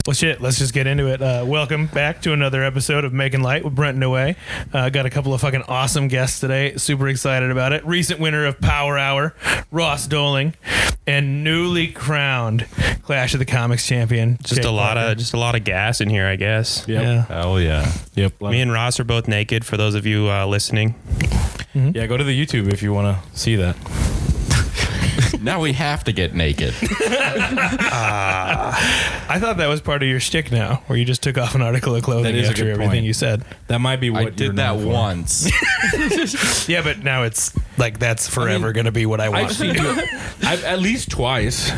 Well, shit, let's just get into it. Welcome back to another episode of Making Light with Brent and Noe. Got a couple of fucking awesome guests today. Super excited about it. Recent winner of Power Hour, Ross Doehling, and newly crowned Clash of the Comics champion. Just a lot of gas in here, I guess. Yep. Yeah. Hell yeah. Yep. Me and Ross are both naked. For those of you listening, Yeah, go to the YouTube if you want to see that. Now we have to get naked. I thought that was part of your shtick now, where you just took off an article of clothing That is a after good everything point. you said. That might be what I did that once. Yeah, but now it's like that's forever going to be what I want. I've seen you. I've at least twice.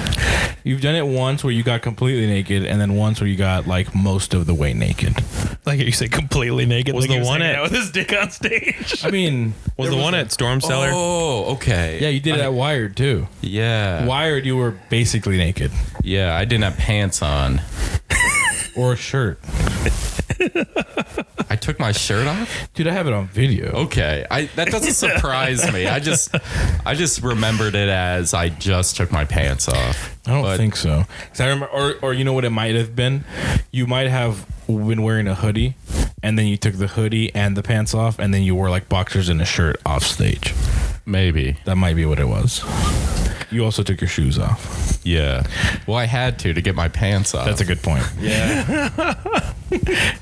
You've done it once where you got completely naked, and then once where you got like most of the way naked. Like you say, completely naked. Was like the he one hanging at- out with his dick on stage? I mean, was the one at Storm Cellar? Oh, okay. yeah, you did it at Wired too. Yeah. Wired, you were basically naked, Yeah, I didn't have pants on. or a shirt. I took my shirt off? Dude, I have it on video. Okay. That doesn't surprise me. I just remembered it as I just took my pants off. I don't But- think so. 'Cause I remember, or you know what it might have been? You might have been wearing a hoodie, and then you took the hoodie and the pants off, and then you wore like boxers and a shirt off stage. Maybe. That might be what it was. You also took your shoes off. Yeah. Well, I had to get my pants off. That's a good point. Yeah.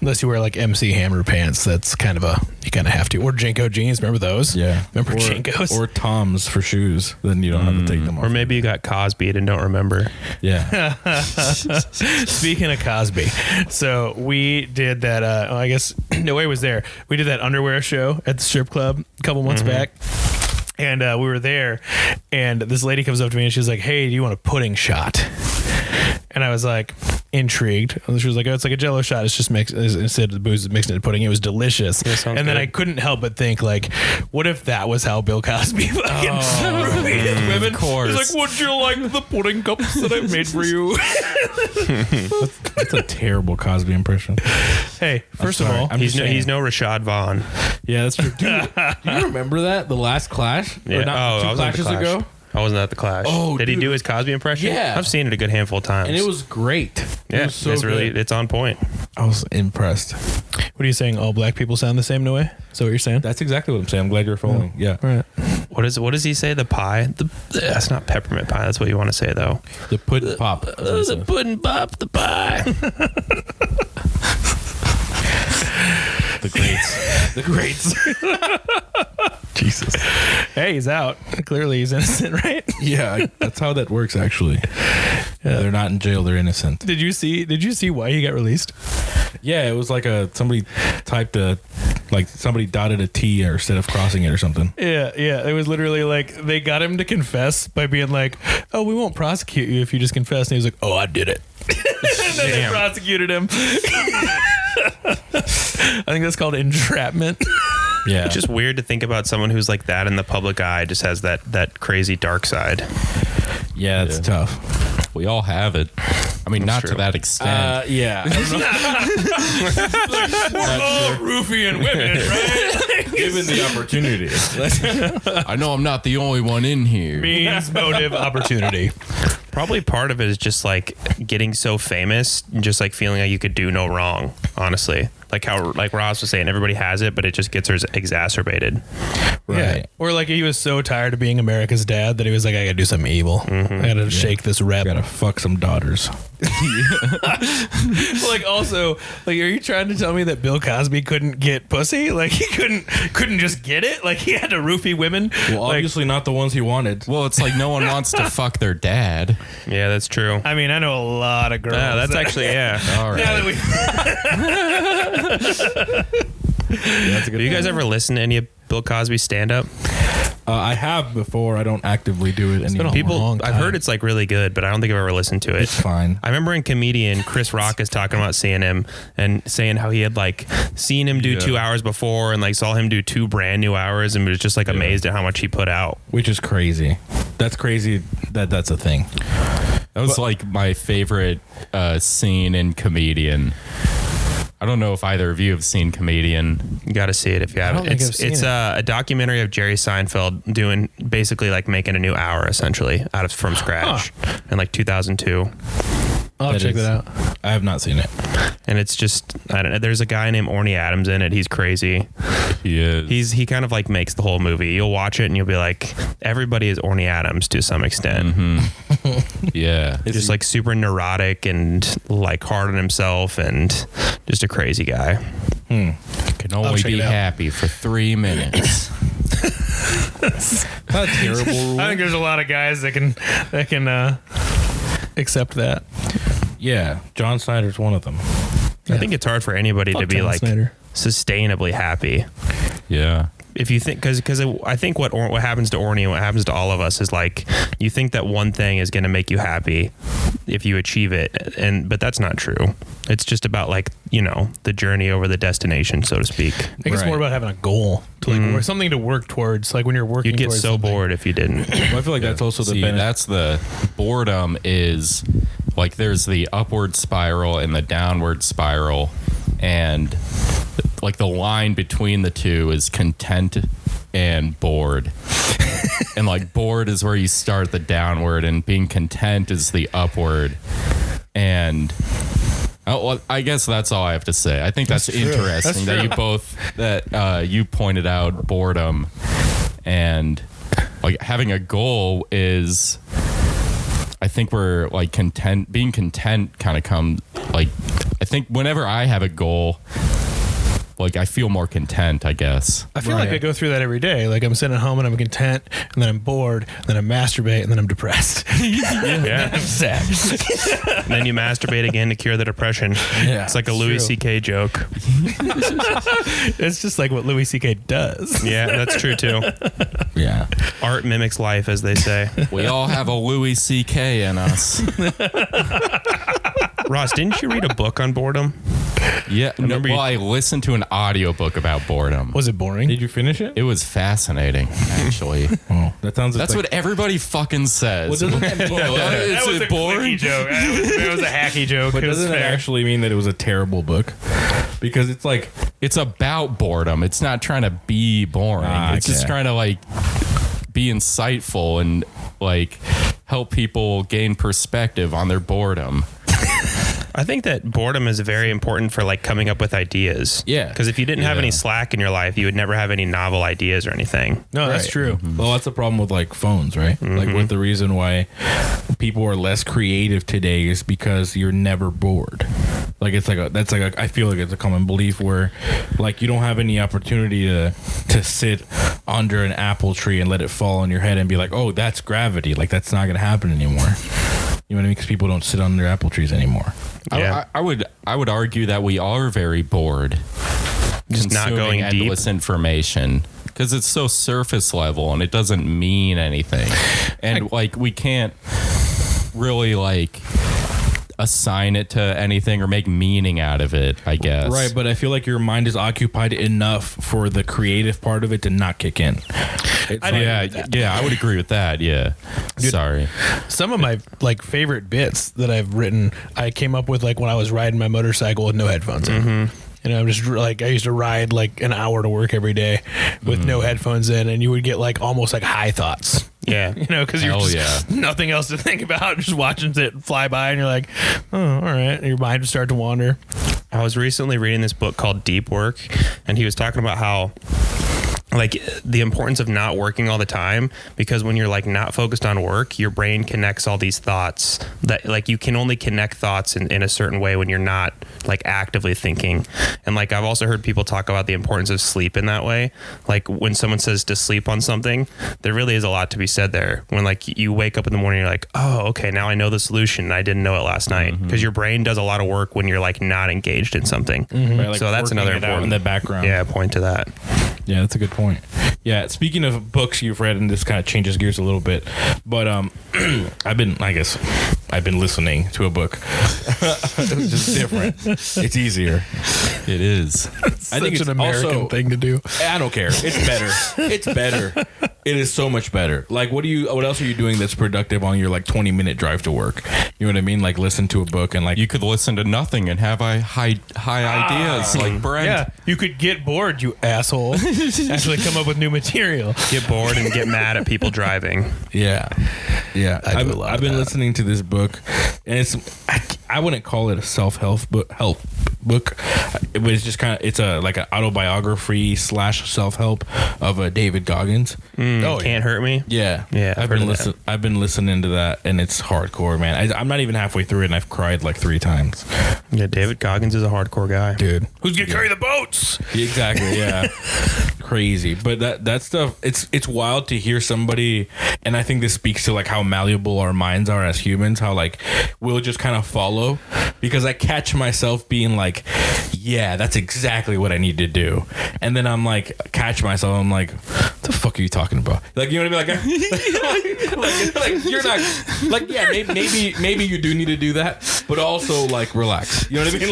Unless you wear like MC Hammer pants, that's kind of you kind of have to. Or Jinko jeans, remember those? Yeah. Remember or, Jinkos? Or Toms for shoes. Then you don't have to take them off. Or maybe you got Cosby'd and don't remember. Yeah. Speaking of Cosby, so we did that. I guess Noe was there. We did that underwear show at the strip club a couple months back. And we were there, and this lady comes up to me and she's like, "Hey, do you want a pudding shot?" And I was like, intrigued. And she was like, "Oh, it's like a Jello shot. It's just mixed. Instead of the booze, mixed into pudding." It was delicious. Yeah, sounds and then good. I couldn't help but think, like, what if that was how Bill Cosby fucking raised women? of course. He's like, "Would you like the pudding cups that I made for you?" That's a terrible Cosby impression. Hey, first of sorry. all, I'm He's just saying. no Rashad Vaughn. Yeah, that's true. Dude, do you remember that? The last Clash? Yeah. Or not, I two was at the Clashes Clash. ago? I wasn't at the Clash. Oh, did he dude. do his Cosby impression? Yeah. I've seen it a good handful of times. And it was great. yeah, It was so it's really good. it's on point. I was impressed. what are you saying? All black people sound the same, Noe? Is that what you're saying? That's exactly what I'm saying. I'm glad you're following. Yeah. All right. What does he say? The pie? That's not peppermint pie. That's what you want to say though. The pudding pop. The pudding pop, the pie. The greats. The greats. Jesus. Hey, he's out. Clearly, he's innocent, right? Yeah, that's how that works, actually. Yeah, they're not in jail. They're innocent. Did you see why he got released? Yeah, it was like somebody dotted a T or instead of crossing it or something. Yeah. It was literally like they got him to confess by being like, "Oh, we won't prosecute you if you just confess." And he was like, "Oh, I did it." And then they prosecuted him. I think that's called entrapment. Yeah. It's just weird to think about someone who's like that in the public eye, just has that crazy dark side. Yeah, it's tough. We all have it. I mean, not true. to that extent. Yeah. Roofian women, right? Given the opportunity. I know I'm not the only one in here. Means, motive, opportunity. Probably part of it is just like getting so famous and just like feeling like you could do no wrong, honestly. Like how, like Ross was saying, everybody has it, but it just gets exacerbated. Yeah. Right. Or like he was so tired of being America's dad that he was like, "I gotta do something evil. I gotta shake this rep." Gotta fuck some daughters. Like also, like, are you trying to tell me that Bill Cosby couldn't get pussy? Like he couldn't just get it? Like he had to roofie women? Well, Like, obviously not the ones he wanted. Well, it's like no one wants to fuck their dad. Yeah, that's true. I mean, I know a lot of girls. Yeah, that's that- actually, yeah. All right. Now that That's a good Do you guys ever listen to any of Bill Cosby's stand-up? I have before. I don't actively do it anymore. long I've time. heard it's like really good, but I don't think I've ever listened to it. It's fine. I remember in Comedian, Chris Rock is talking about seeing him and saying how he had like seen him do 2 hours before and like saw him do 2 brand new hours and was just like amazed at how much he put out. Which is crazy. That's crazy that that's a thing. That was like my favorite scene in Comedian. I don't know if either of you have seen Comedian. You got to see it if you haven't. think I've It's seen a documentary of Jerry Seinfeld doing basically like making a new hour essentially from scratch in like 2002. I'll check is- that out. I have not seen it. And it's just, I don't know. There's a guy named Orny Adams in it. He's crazy. He is. He kind of like makes the whole movie. You'll watch it and you'll be like, everybody is Orny Adams to some extent. Yeah. Just like super neurotic and like hard on himself and just a crazy guy. Can only check be it out. happy for 3 minutes. Not a terrible rule. I think there's a lot of guys that can accept that. Yeah, John Snyder's one of them. I think it's hard for anybody to Fuck be John like Snyder. sustainably happy. Yeah. If you think, because I think what happens to Orny and what happens to all of us is like you think that one thing is going to make you happy if you achieve it, but that's not true. It's just about like, you know, the journey over the destination, so to speak. I think it's more about having a goal to like work, something to work towards. Like when you're working, You'd get towards so something. bored if you didn't. Well, I feel like that's also the See, benefit. that's the boredom is like there's the upward spiral and the downward spiral, and like the line between the two is content and bored. And like bored is where you start the downward, and being content is the upward. And well, I guess that's all I have to say. I think that's interesting that you both you pointed out boredom, and like having a goal is, I think we're like being content kind of comes like, I think whenever I have a goal, like I feel more content, I guess. I feel like I go through that every day. Like I'm sitting at home and I'm content, and then I'm bored, and then I masturbate, and then I'm depressed. Yeah. I'm sad. And then you masturbate again to cure the depression. Yeah, it's like a it's Louis true. C.K. joke. It's just like what Louis C.K. does. Yeah, that's true too. Yeah. Art mimics life, as they say. We all have a Louis C.K. in us. Ross, didn't you read a book on boredom? Yeah. I listened to an audiobook about boredom. Was it boring? Did you finish it? It was fascinating, actually. Oh, that sounds. That's like, what everybody fucking says. Well, doesn't that mean- that was Is a it boring? clicky joke. It was a hacky joke. But It was doesn't it fair. actually mean that it was a terrible book? Because it's like, It's about boredom. It's not trying to be boring. It's just okay. trying to like be insightful and like help people gain perspective on their boredom. I think that boredom is very important for like coming up with ideas. Yeah. Because if you didn't have Yeah. any slack in your life, you would never have any novel ideas or anything. No, that's Right. true. well, that's the problem with like phones, right? Like with the reason why people are less creative today is because you're never bored. Like it's like I feel like it's a common belief where like you don't have any opportunity to sit under an apple tree and let it fall on your head and be like, oh, that's gravity. Like that's not gonna happen anymore. You know what I mean? Because people don't sit under apple trees anymore. Yeah. I would argue that we are very bored. Just not consuming going deep. endless information because it's so surface level and it doesn't mean anything. And like we can't really like assign it to anything or make meaning out of it, I guess. Right, but I feel like your mind is occupied enough for the creative part of it to not kick in. It's Yeah, I would agree with that. Yeah. Sorry. Some of my like favorite bits that I've written, I came up with like when I was riding my motorcycle with no headphones in. And I'm just like, I used to ride like an hour to work every day with no headphones in, and you would get like almost like high thoughts. Yeah. You know, because you're Hell just nothing else to think about, just watching it fly by, and you're like, oh, all right. And your mind would start to wander. I was recently reading this book called Deep Work, and he was talking about how like the importance of not working all the time, because when you're like not focused on work, your brain connects all these thoughts that like you can only connect thoughts in a certain way when you're not like actively thinking. And like I've also heard people talk about the importance of sleep in that way. Like when someone says to sleep on something, there really is a lot to be said there. When like you wake up in the morning, you're like, oh, okay, now I know the solution, and I didn't know it last night. Because your brain does a lot of work when you're like not engaged in something. Right, like So that's working another it out important in the background. point to that. Yeah, that's a good point. Yeah, speaking of books you've read, and this kind of changes gears a little bit, but I've been listening to a book. It's just different. It's easier. It is. I think Such it's an American also- thing to do. I don't care. It's better. It's better. It is so much better. Like, what else are you doing that's productive on your like 20-minute drive to work? You know what I mean? Like, listen to a book and like You could listen to nothing and have high ideas like Brent. Yeah, you could get bored, you asshole. Actually come up with new material. Get bored and get mad at people driving. Yeah. I do a lot I've of been that. listening to this book, and I wouldn't call it a self-help book, but it's just kind of, it's a like an autobiography / self-help of David Goggins. Can't Hurt Me. Yeah, I've been listening to that, and it's hardcore, man. I'm not even halfway through it, and I've cried like 3 times. Yeah, David Goggins is a hardcore guy, dude. Who's gonna carry the boats? Exactly. Yeah. Crazy. But that stuff, it's wild to hear somebody, and I think this speaks to like how malleable our minds are as humans, how like we'll just kind of follow, because I catch myself being like, yeah, that's exactly what I need to do, and then I'm like, catch myself, I'm like, what the fuck are you talking about? Like, you know what I mean? Like you're not like, yeah, maybe you do need to do that, but also like relax. You know what I mean?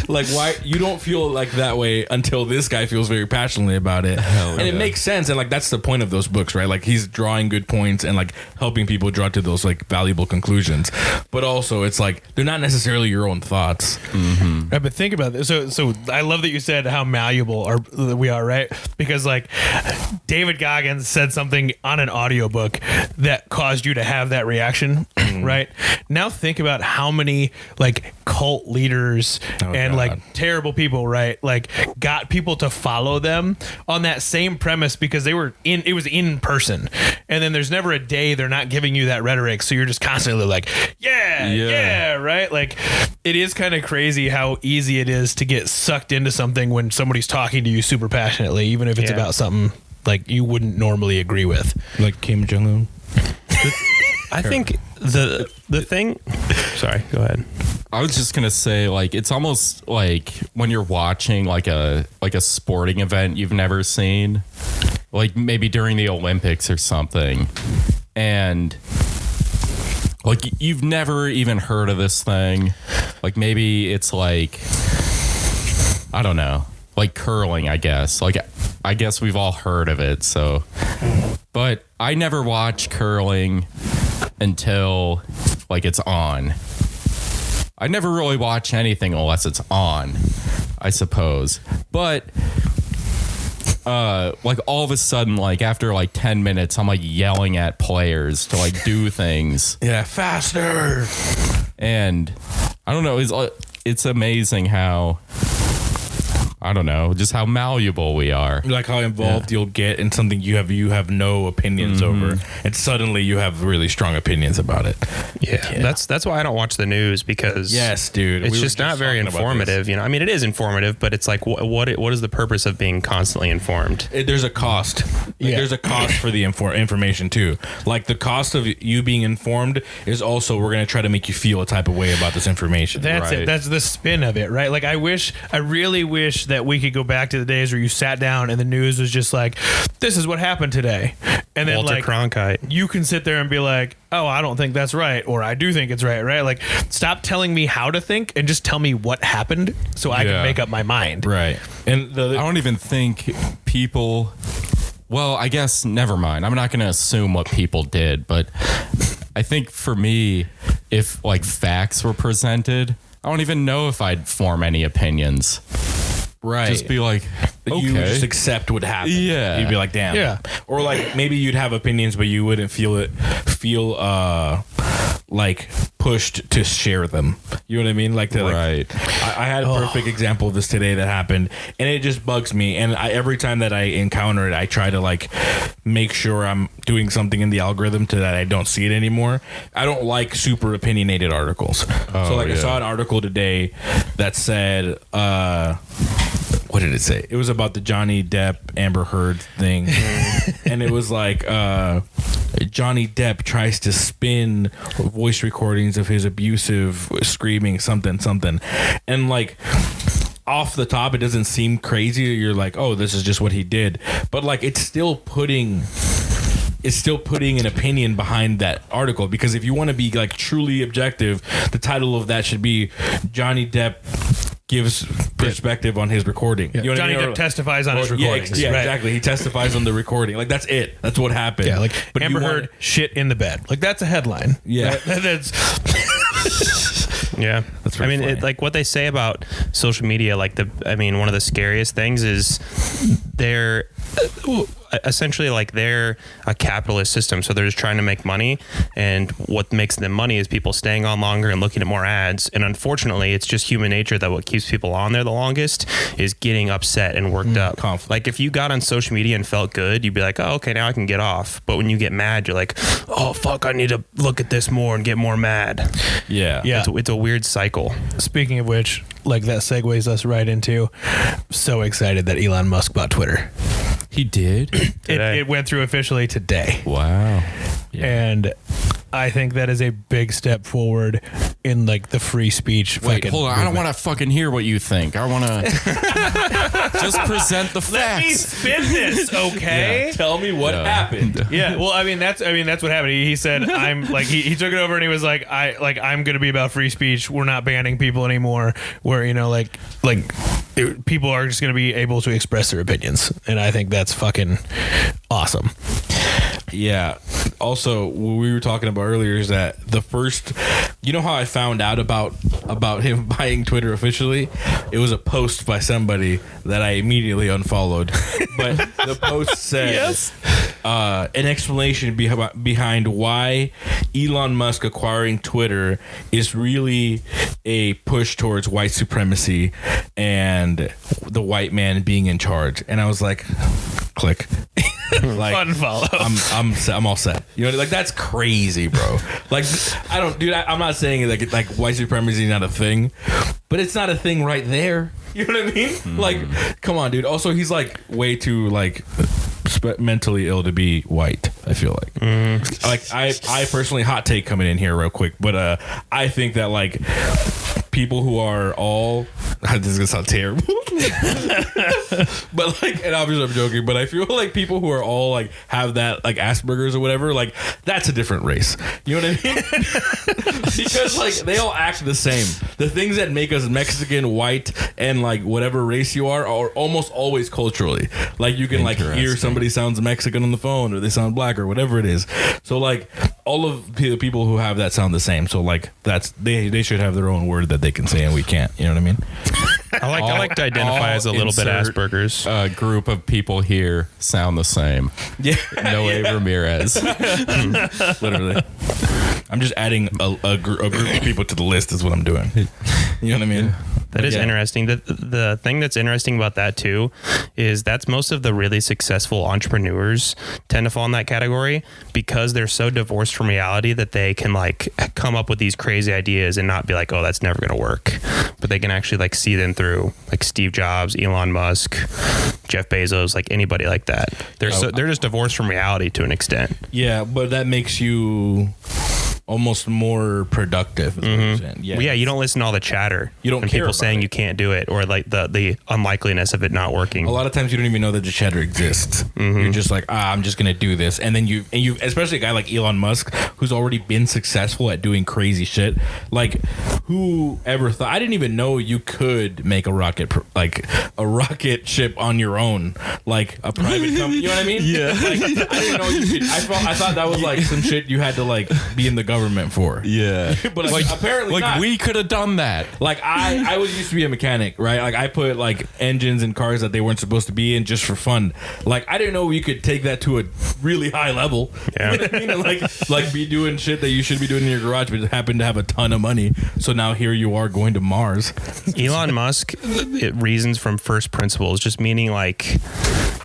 Like why you don't feel like that way until this guy feels very passionately about it. And it makes sense, and like that's the point of those books, right? Like he's drawing good points and like helping people draw to those like valuable conclusions, but also it's like they're not necessarily your own thoughts. Mm-hmm. Right, but think about this. So I love that you said how malleable we are, right? Because like David Goggins said something on an audiobook that caused you to have that reaction, right? Now think about how many like cult leaders and like terrible people, right? Like got people to follow them on that same premise because it was in person. And then there's never a day they're not giving you that rhetoric. So you're just constantly like, yeah, right? Like it is kind of crazy how easy it is to get sucked into something when somebody's talking to you super passionately, even if it's about something like you wouldn't normally agree with. Like Kim Jong-un. I think the thing. Sorry, go ahead. I was just gonna say, like, it's almost like when you're watching like a sporting event you've never seen, like maybe during the Olympics or something, and like you've never even heard of this thing. Like maybe it's like, I don't know, like curling, I guess. Like I guess we've all heard of it. So, but I never watch curling until like it's on. I never really watch anything unless it's on, I suppose. But like all of a sudden, like after like 10 minutes, I'm like yelling at players to like do things. Yeah, faster. And I don't know, it's amazing how, I don't know, just how malleable we are. Like how involved you'll get in something you have no opinions over, and suddenly you have really strong opinions about it. Yeah. That's why I don't watch the news, because yes, dude, it's just not very informative. You know, I mean, it is informative, but it's like, what is the purpose of being constantly informed? There's a cost. There's a cost for the information too. Like the cost of you being informed is also, we're going to try to make you feel a type of way about this information. That's it. That's the spin of it, right? Like I really wish that we could go back to the days where you sat down and the news was just like, this is what happened today. And then Walter like Cronkite. You can sit there and be like, oh, I don't think that's right. Or I do think it's right, right? Like stop telling me how to think and just tell me what happened so I can make up my mind. Right. And I don't even think people, well, I guess never mind. I'm not going to assume what people did, but I think for me, if like facts were presented, I don't even know if I'd form any opinions. Right. Just be like, okay. You would just accept what happened. Yeah. You'd be like, damn. Yeah. Or like maybe you'd have opinions, but you wouldn't feel like pushed to share them. You know what I mean? Like, right. I had a perfect example of this today that happened, and it just bugs me. And every time that I encounter it, I try to like make sure I'm doing something in the algorithm to that I don't see it anymore. I don't like super opinionated articles. I saw an article today that said, what did it say? It was about the Johnny Depp Amber Heard thing. And it was like Johnny Depp tries to spin voice recordings of his abusive screaming something. And like off the top, it doesn't seem crazy. You're like, oh, this is just what he did. But like it's still putting an opinion behind that article, because if you want to be like truly objective, the title of that should be Johnny Depp gives perspective on his recording. Yeah. You know Johnny Depp testifies on his recording. Yeah, exactly. He testifies on the recording. Like that's it. That's what happened. Yeah, like Amber Heard shit in the bed. Like that's a headline. Yeah, that's. Yeah, that's. I mean, like what they say about social media. Like one of the scariest things is essentially like they're a capitalist system, so they're just trying to make money, and what makes them money is people staying on longer and looking at more ads. And unfortunately, it's just human nature that what keeps people on there the longest is getting upset and worked up. Conflict. Like if you got on social media and felt good, you'd be like, oh, okay, now I can get off. But when you get mad, you're like, oh fuck, I need to look at this more and get more mad. Yeah. It's a weird cycle. Speaking of which, like that segues us right into, so excited that Elon Musk bought Twitter. He did? It went through officially today. Wow. And I think that is a big step forward in like the free speech. Wait, fucking hold on. I don't movement. want to fucking hear what you think. I want to just present the Let me facts. spin this, okay? Tell me what happened. Yeah, well, I mean that's what happened. He said I'm like he took it over and he was like I'm going to be about free speech. We're not banning people anymore. Where people are just going to be able to express their opinions, and I think that's fucking awesome. Yeah. Also, what we were talking about earlier is that the first, you know how I found out about him buying Twitter officially? It was a post by somebody that I immediately unfollowed. But the post said an explanation behind why Elon Musk acquiring Twitter is really a push towards white supremacy and the white man being in charge. And I was like, click. Like, Unfollow. I'm all set. You know, like that's crazy, bro. Like I'm not saying like white supremacy is not a thing, but it's not a thing right there. You know what I mean? Like, come on, dude. Also, he's like way too like mentally ill to be white. I feel like. Like I personally, hot take coming in here real quick, but I think that like people who are all this is gonna sound terrible. But like, and obviously I'm joking, but I feel like people who are all like have that like Asperger's or whatever, like that's a different race. You know what I mean? Because like they all act the same. The things that make us Mexican, white, and like whatever race you are almost always culturally. Like you can like hear somebody sounds Mexican on the phone, or they sound black, or whatever it is. So like all of the people who have that sound the same. So like that's they should have their own word that they can say and we can't. You know what I mean? I like to identify as a little bit Asperger's. A group of people here sound the same. Yeah. Noe Ramirez. Literally. I'm just adding a group of people to the list is what I'm doing. You know what I mean? That is interesting. The thing that's interesting about that too is that's most of the really successful entrepreneurs tend to fall in that category because they're so divorced from reality that they can like come up with these crazy ideas and not be like, oh, that's never going to work. But they can actually like see them through, like Steve Jobs, Elon Musk, Jeff Bezos, like anybody like that. They're just divorced from reality to an extent. Yeah, but that makes you almost more productive. Yeah, you don't listen to all the chatter. You don't and care people about saying it. you can't do it, or like the unlikeliness of it not working. A lot of times you don't even know that the chatter exists. You're just like, I'm just gonna do this, and then you especially a guy like Elon Musk who's already been successful at doing crazy shit. Like, who ever thought? I didn't even know you could make a rocket ship on your own, like a private company. You know what I mean? Yeah. Like, I didn't know you could. I thought that was like some shit you had to like be in the government for. Yeah. But like apparently not. we could have done that. Like I was used to be a mechanic, right? Like I put like engines in cars that they weren't supposed to be in just for fun. Like I didn't know you could take that to a really high level. Yeah. You know what I mean? And like be doing shit that you should be doing in your garage, but happen to have a ton of money. So now here you are going to Mars. Elon Musk, it reasons from first principles, just meaning like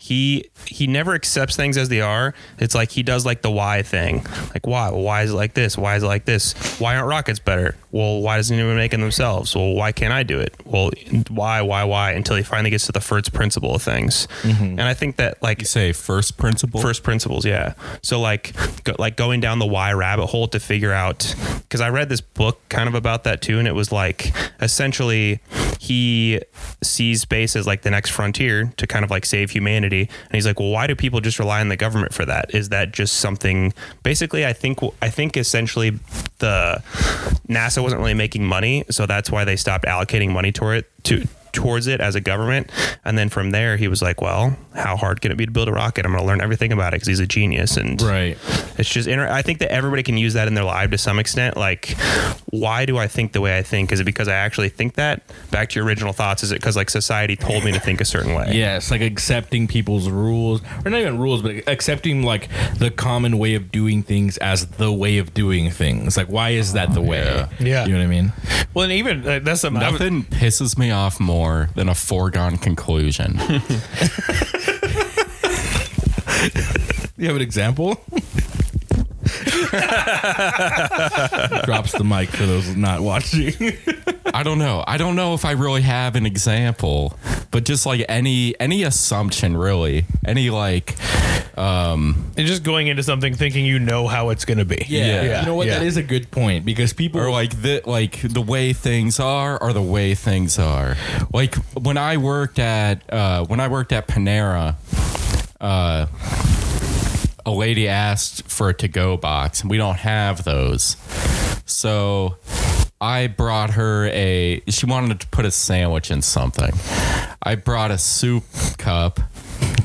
he never accepts things as they are. It's like he does like the why thing. Like why? Well, why is it like this? Why is it like this? Why aren't rockets better? Well, why doesn't anyone make them themselves? Well, why can't I do it? Well, why? Until he finally gets to the first principle of things. And I think that like You say first principle? First principles, yeah. So like going down the why rabbit hole to figure out, because I read this book kind of about that too, and it was like essentially he sees space as like the next frontier to kind of like save humanity, and he's like, well, why do people just rely on the government for that? Is that just something? Basically, I think essentially the NASA wasn't really making money, so that's why they stopped allocating money to towards it as a government. And then from there, he was like, well, how hard can it be to build a rocket? I'm going to learn everything about it because he's a genius. And it's just, I think that everybody can use that in their life to some extent. Like, why do I think the way I think? Is it because I actually think that? Back to your original thoughts. Is it because like society told me to think a certain way? Yeah, it's like accepting people's rules, or not even rules, but accepting like the common way of doing things as the way of doing things. Like, why is that the way? Yeah. You know what I mean? Well, and even that's something. Nothing pisses me off more than a foregone conclusion. You have an example? Drops the mic for those not watching. I don't know. I don't know if I really have an example, but just like any assumption, really, any like, and just going into something thinking you know how it's going to be. Yeah. You know what? Yeah. That is a good point, because people or like the way things are the way things are. Like when I worked at Panera, a lady asked for a to-go box, and we don't have those. So I brought her she wanted to put a sandwich in something. I brought a soup cup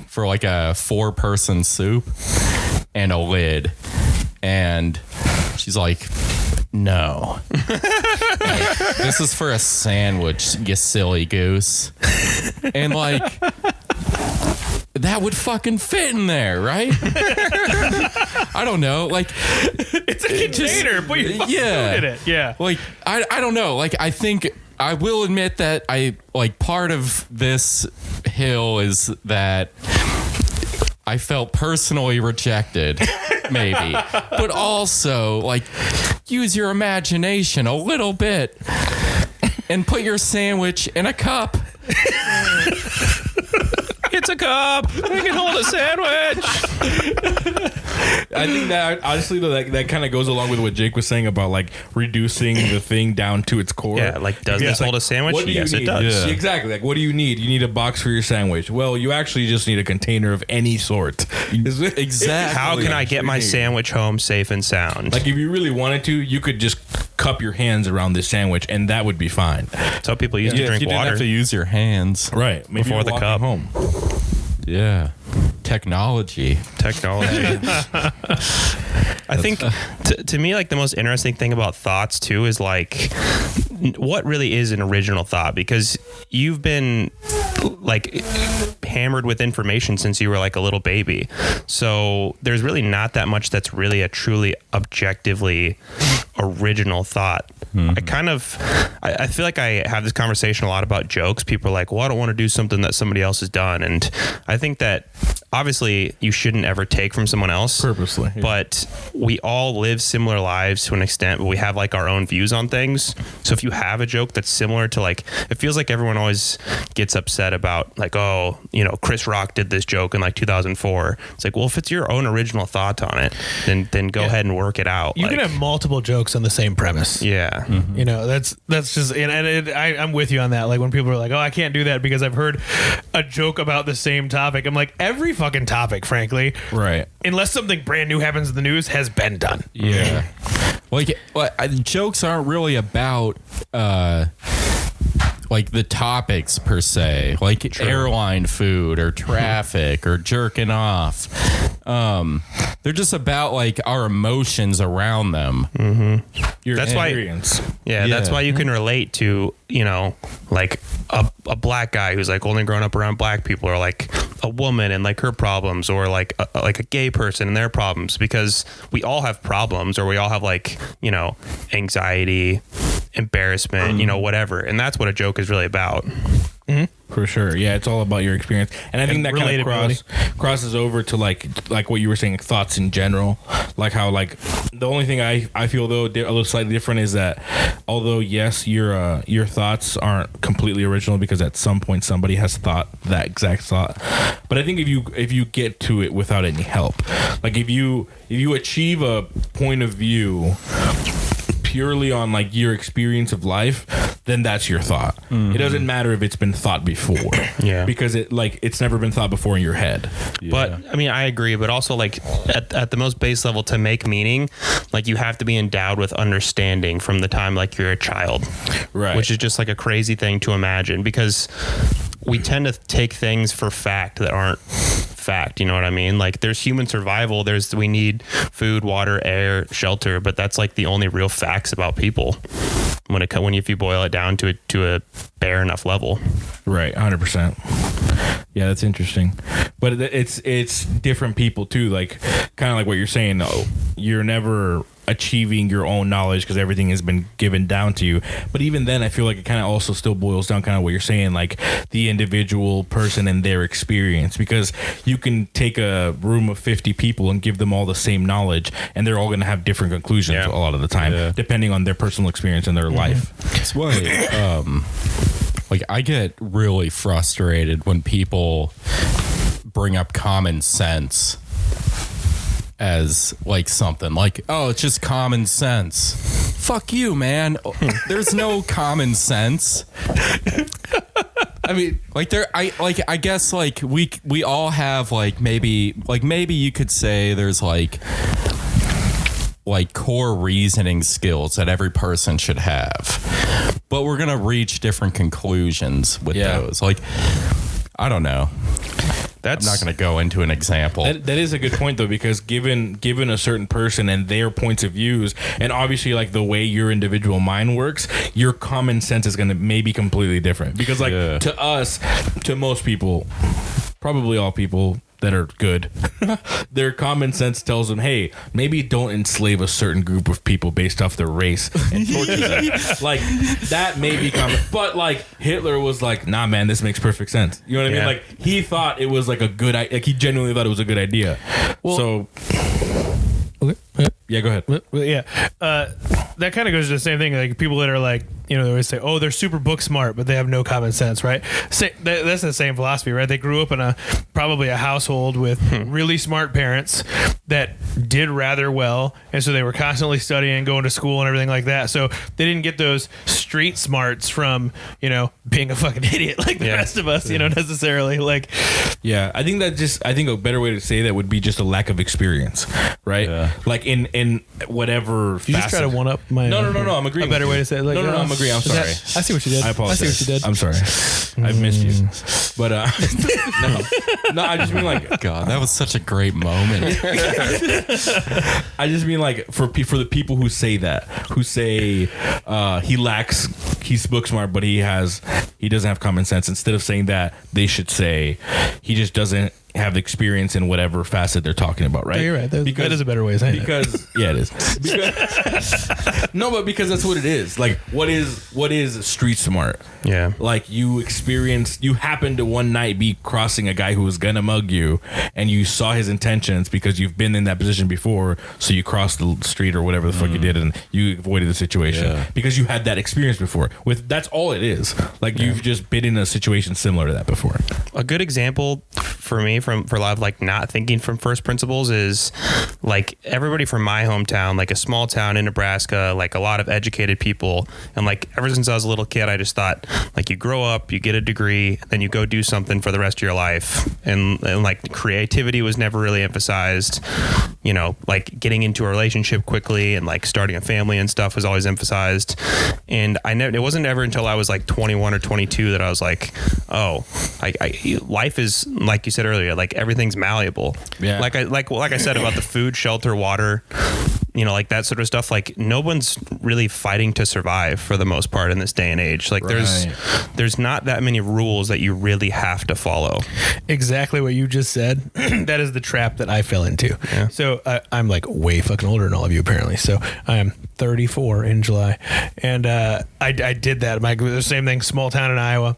for like a 4-person soup and a lid. And she's like, no. This is for a sandwich, you silly goose. And like, that would fucking fit in there, right? I don't know. Like, It's a container, but you fucking food in it. Yeah. Like, I don't know. Like, I think I will admit that part of this hill is that I felt personally rejected, maybe. But also, like, use your imagination a little bit and put your sandwich in a cup. It's a cup. We can hold a sandwich. I think that honestly, though, that kind of goes along with what Jake was saying about like reducing the thing down to its core. Yeah, like, does this hold a sandwich? What do you Yes, need? it does. Yeah. Exactly. Like, what do you need? You need a box for your sandwich. Well, you actually just need a container of any sort. Exactly. How can I get my sandwich home safe and sound? Like, if you really wanted to, you could just cup your hands around this sandwich, and that would be fine. That's how people used to If drink you didn't water. have to use your hands. Right. Maybe Before you're the walking cup. home. Yeah. Technology. I think to me, like, the most interesting thing about thoughts too is like, what really is an original thought? Because you've been like hammered with information since you were like a little baby. So there's really not that much that's really a truly objectively original thought. I feel like I have this conversation a lot about jokes. People are like, well, I don't want to do something that somebody else has done. And I think that obviously you shouldn't ever take from someone else Purposely, yeah. but we all live similar lives to an extent, but we have like our own views on things. So if you have a joke that's similar to, like, it feels like everyone always gets upset about like, oh, you know, Chris Rock did this joke in like 2004. It's like, well, if it's your own original thought on it, then go ahead and work it out. You like, can have multiple jokes on the same premise. yeah. You know, that's just, I'm with you on that. Like, when people are like, oh, I can't do that because I've heard a joke about the same topic. I'm like, every fucking topic, frankly, Right. unless something brand new happens in the news, has been done. Yeah. Like, jokes aren't really about like the topics per se, like airline food or traffic or jerking off. They're just about like our emotions around them. Your That's why- experience. Yeah, that's Yeah. why you can relate to, you know, like a black guy who's like only grown up around black people, or like a woman and like her problems, or like a gay person and their problems, because we all have problems, or we all have like, you know, anxiety, embarrassment, you know, whatever. And that's what a joke is really about. For sure. Yeah, it's all about your experience. And I think that kind of relatability. crosses over to like what you were saying, thoughts in general. Like how, like, the only thing I feel though a little slightly different is that although yes, your thoughts aren't completely original because at some point somebody has thought that exact thought. But I think if you get to it without any help, like if you achieve a point of view, purely on like your experience of life, then that's your thought. It doesn't matter if it's been thought before. Yeah. Because it's never been thought before in your head. But I mean, I agree. But also, like at the most base level, to make meaning, like you have to be endowed with understanding from the time like you're a child, Right. Which is just like a crazy thing to imagine, because we tend to take things for fact that aren't fact. You know what I mean? Like there's human survival. We need food, water, air, shelter, but that's like the only real facts about people if you boil it down to a bare enough level. Right, 100%. Yeah, that's interesting. But it's different people too. Like kind of like what you're saying. Though, you're never achieving your own knowledge because everything has been given down to you. But even then, I feel like it kind of also still boils down kind of what you're saying, like the individual person and their experience. Because you can take a room of 50 people and give them all the same knowledge, and they're all going to have different conclusions a lot of the time, depending on their personal experience and their life. That's why, like, I get really frustrated when people bring up common sense as like something like, oh, it's just common sense. Fuck you, man. There's no common sense. I mean, like I guess like we all have like maybe you could say there's like core reasoning skills that every person should have, but we're gonna reach different conclusions with those. Like, I don't know. I'm not going to go into an example. That is a good point, though, because given a certain person and their points of views, and obviously like the way your individual mind works, your common sense is going to maybe completely different. Because like to us, to most people, probably all people that are good, their common sense tells them, hey, maybe don't enslave a certain group of people based off their race and torture them. Like that may be common, but like Hitler was like, nah, man, this makes perfect sense. You know what I mean? Like he thought it was like a good, like he genuinely thought it was a good idea. Well, so yeah, go ahead. That kind of goes to the same thing. Like people that are like, you know, they always say, oh, they're super book smart, but they have no common sense, right? That's the same philosophy, right? They grew up in probably a household with really smart parents that did rather well. And so they were constantly studying, going to school and everything like that. So they didn't get those street smarts from, you know, being a fucking idiot like the rest of us, you know, necessarily. Like, yeah, I think a better way to say that would be just a lack of experience, right? Yeah. Like in whatever. You just try to one up my. No. I'm agreeing. A better way to say it. Like, I'm agreeing. I'm sorry. I see what you did. I apologize. I see what you did. I'm sorry. I've missed you. But no, I just mean like, God, that was such a great moment. I just mean like for the people who say that, who say he's book smart, but he doesn't have common sense. Instead of saying that, they should say he just doesn't have experience in whatever facet they're talking about, right? Yeah, you're right. That is a better way of saying it. Yeah, it is. Because that's what it is. Like, what is street smart? Yeah. Like, you happened to one night be crossing a guy who was gonna mug you, and you saw his intentions because you've been in that position before, so you crossed the street or whatever the fuck you did, and you avoided the situation because you had that experience before. That's all it is. Like, you've just been in a situation similar to that before. A good example for me for a lot of like not thinking from first principles is like everybody from my hometown, like a small town in Nebraska, like a lot of educated people. And like ever since I was a little kid, I just thought like you grow up, you get a degree, then you go do something for the rest of your life. And like creativity was never really emphasized, you know, like getting into a relationship quickly and like starting a family and stuff was always emphasized. And it wasn't ever until I was like 21 or 22 that I was like, oh, life is, like you said earlier, like everything's malleable. Yeah. Like I said about the food, shelter, water, you know, like that sort of stuff. Like no one's really fighting to survive for the most part in this day and age. Like there's not that many rules that you really have to follow. Exactly what you just said. That is the trap that I fell into. Yeah. So I'm like way fucking older than all of you apparently. So I am 34 in July, and I did that. The same thing, small town in Iowa.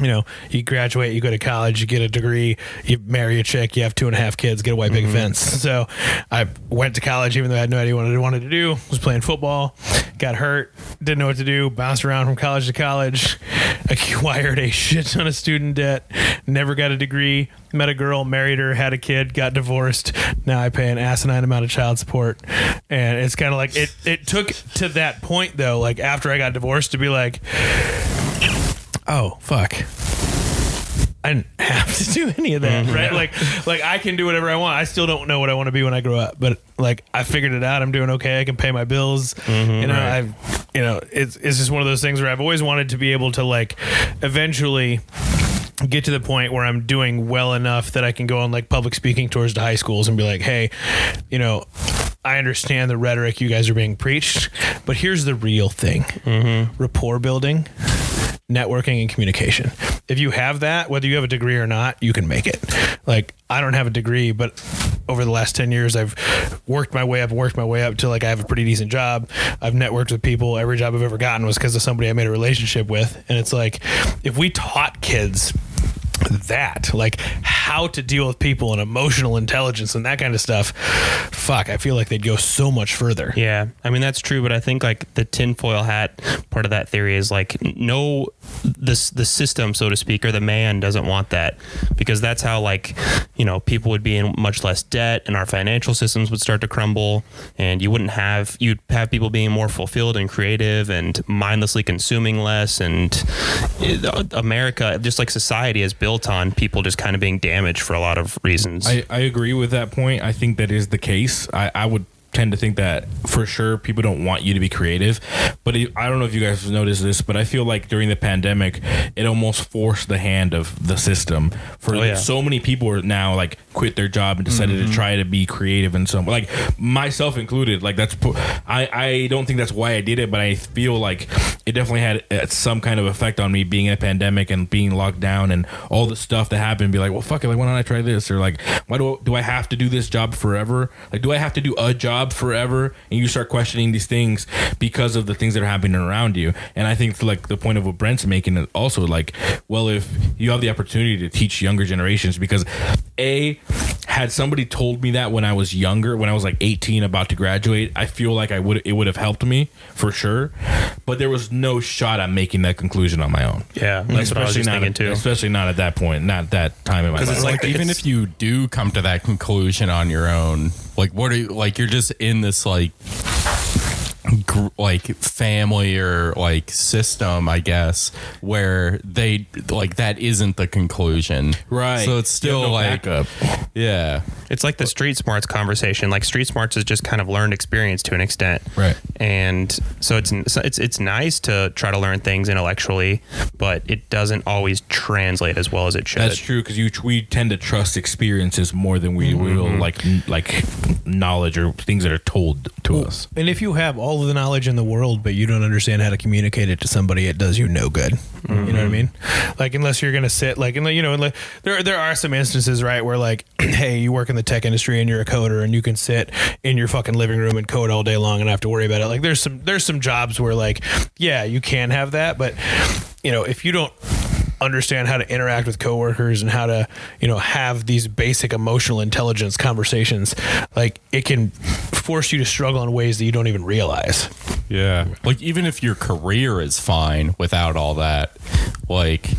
you graduate, you go to college, you get a degree, you marry a chick, you have 2.5 kids, get a white picket fence. So I went to college even though I had no idea what I wanted to do. Was playing football, got hurt, didn't know what to do, bounced around from college to college, acquired a shit ton of student debt, never got a degree, met a girl, married her, had a kid, got divorced. Now I pay an asinine amount of child support. And it's kind of like it took to that point though, like after I got divorced, to be like, oh fuck, I didn't have to do any of that, right? Like I can do whatever I want. I still don't know what I want to be when I grow up, but like I figured it out. I'm doing okay. I can pay my bills. It's just one of those things where I've always wanted to be able to like eventually get to the point where I'm doing well enough that I can go on like public speaking tours to high schools and be like, hey, I understand the rhetoric you guys are being preached, but here's the real thing. Rapport building, networking, and communication. If you have that, whether you have a degree or not, you can make it. Like, I don't have a degree, but over the last 10 years, I've worked my way up to like I have a pretty decent job. I've networked with people. Every job I've ever gotten was because of somebody I made a relationship with. And it's like, if we taught kids that, like how to deal with people and emotional intelligence and that kind of stuff, fuck, I feel like they'd go so much further. Yeah, I mean that's true, but I think like the tinfoil hat part of that theory is like the system, so to speak, or the man doesn't want that, because that's how like people would be in much less debt and our financial systems would start to crumble, and you'd have people being more fulfilled and creative and mindlessly consuming less, and America, just like society, is built on people just kind of being damaged for a lot of reasons. I agree with that point. I think that is the case. I would tend to think that for sure people don't want you to be creative, but I don't know if you guys have noticed this, but I feel like during the pandemic it almost forced the hand of the system for so many people are now like quit their job and decided to try to be creative, and so like myself included. Like I don't think that's why I did it, but I feel like it definitely had some kind of effect on me being in a pandemic and being locked down and all the stuff that happened. Be like, well, fuck it, like why don't I try this? Or like, why do I have to do this job forever? Like, do I have to do a job forever? And you start questioning these things because of the things that are happening around you. And I think like the point of what Brent's making is also like, well, if you have the opportunity to teach younger generations, because had somebody told me that when I was younger, when I was like 18 about to graduate, I feel like it would have helped me for sure, but there was no shot at making that conclusion on my own. Yeah, that's what I was just thinking too. Especially not at that point, not that time in my life. Because it's like, even if you do come to that conclusion on your own, like what are you, like you're just in this like family or like system, I guess, where they like that isn't the conclusion, right? So it's still like backup. Yeah, it's like the street smarts conversation. Like street smarts is just kind of learned experience to an extent, right? And so it's nice to try to learn things intellectually, but it doesn't always translate as well as it should. That's true, because we tend to trust experiences more than we will like knowledge or things that are told to us. And if you have all of the knowledge in the world, but you don't understand how to communicate it to somebody, it does you no good. You know what I mean? Like, unless you're going to sit like, like there are some instances, right, where like, hey, you work in the tech industry and you're a coder and you can sit in your fucking living room and code all day long and not have to worry about it. Like there's some jobs where like, yeah, you can have that, but if you don't understand how to interact with coworkers and how to, have these basic emotional intelligence conversations, like it can force you to struggle in ways that you don't even realize. Yeah. Like even if your career is fine without all that, like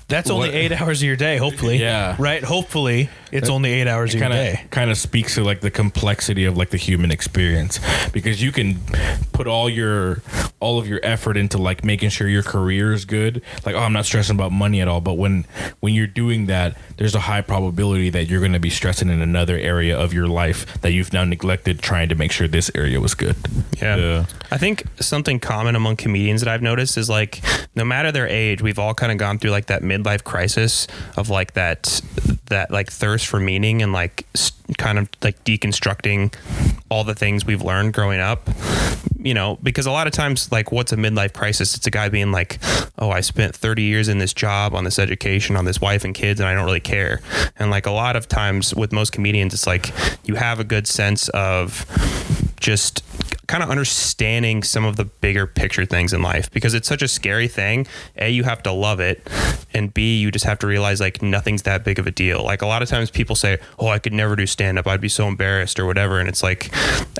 that's only 8 hours of your day, hopefully. Yeah. Right. Hopefully it's only 8 hours of your day. Kind of speaks to like the complexity of like the human experience, because you can put all of your effort into like making sure your career is good. Like, oh, I'm not stressing about money at all. But when you're doing that, there's a high probability that you're going to be stressing in another area of your life that you've now neglected, trying to make sure this area was good. Yeah. I think something common among comedians that I've noticed is like, no matter their age, we've all kind of gone through like that midlife crisis of like that like thirst for meaning and like kind of like deconstructing all the things we've learned growing up, because a lot of times, like, what's a midlife crisis? It's a guy being like, oh, I spent 30 years in this job, on this education, on this wife and kids, and I don't really care. And like a lot of times with most comedians, it's like you have a good sense of just kind of understanding some of the bigger picture things in life, because it's such a scary thing. You have to love it, and B, you just have to realize like nothing's that big of a deal. Like a lot of times people say, oh, I could never do stand up, I'd be so embarrassed or whatever, and it's like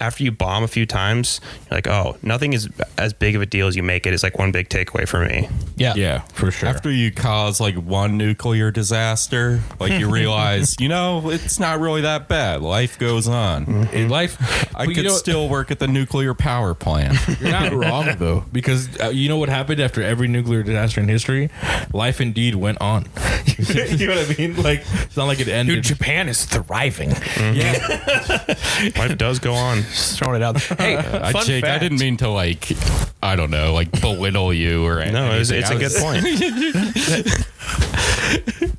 after you bomb a few times, you're like, oh, nothing is as big of a deal as you make it, is like one big takeaway for me. Yeah, for sure. After you cause like one nuclear disaster, like you realize, it's not really that bad. Life goes on. In life, I could still work at the nuclear power plant. you're not wrong though, because you know what happened after every nuclear disaster in history? Life indeed went on. You know what I mean? Like, it's not like it ended. Dude, Japan is thriving. Yeah. Life does go on. Just throwing it out there. Hey, fun Jake, fact. I didn't mean to I don't know, belittle you or anything. No, it's a good point.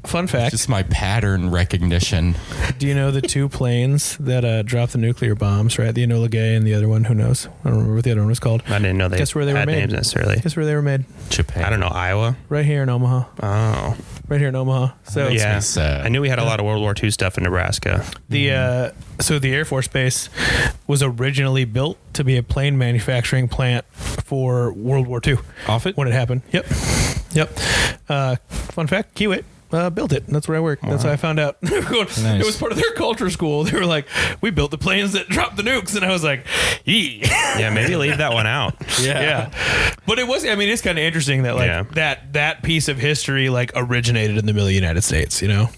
Fun fact. Just my pattern recognition. Do you know the two planes that dropped the nuclear bombs, right? The Enola Gay and the other one, who knows? I don't remember what the other one was called. I didn't know they Guess where they were had made? names necessarily. Guess where they were made? Japan. I don't know, Iowa? Right here in Omaha. Oh. Right here in Omaha. So Makes Yeah. me sad. I knew we had a lot of World War II stuff in Nebraska. the Air Force Base was originally built to be a plane manufacturing plant for World War II. Offutt? When it happened. Yep. Fun fact, Kiewit built it. That's where I work. That's how I found out. It was part of their culture school. They were like, we built the planes that dropped the nukes. And I was like, yee. Yeah, maybe leave that one out. Yeah. But it was, I mean, it's kind of interesting that like that piece of history like originated in the middle of the United States, you know?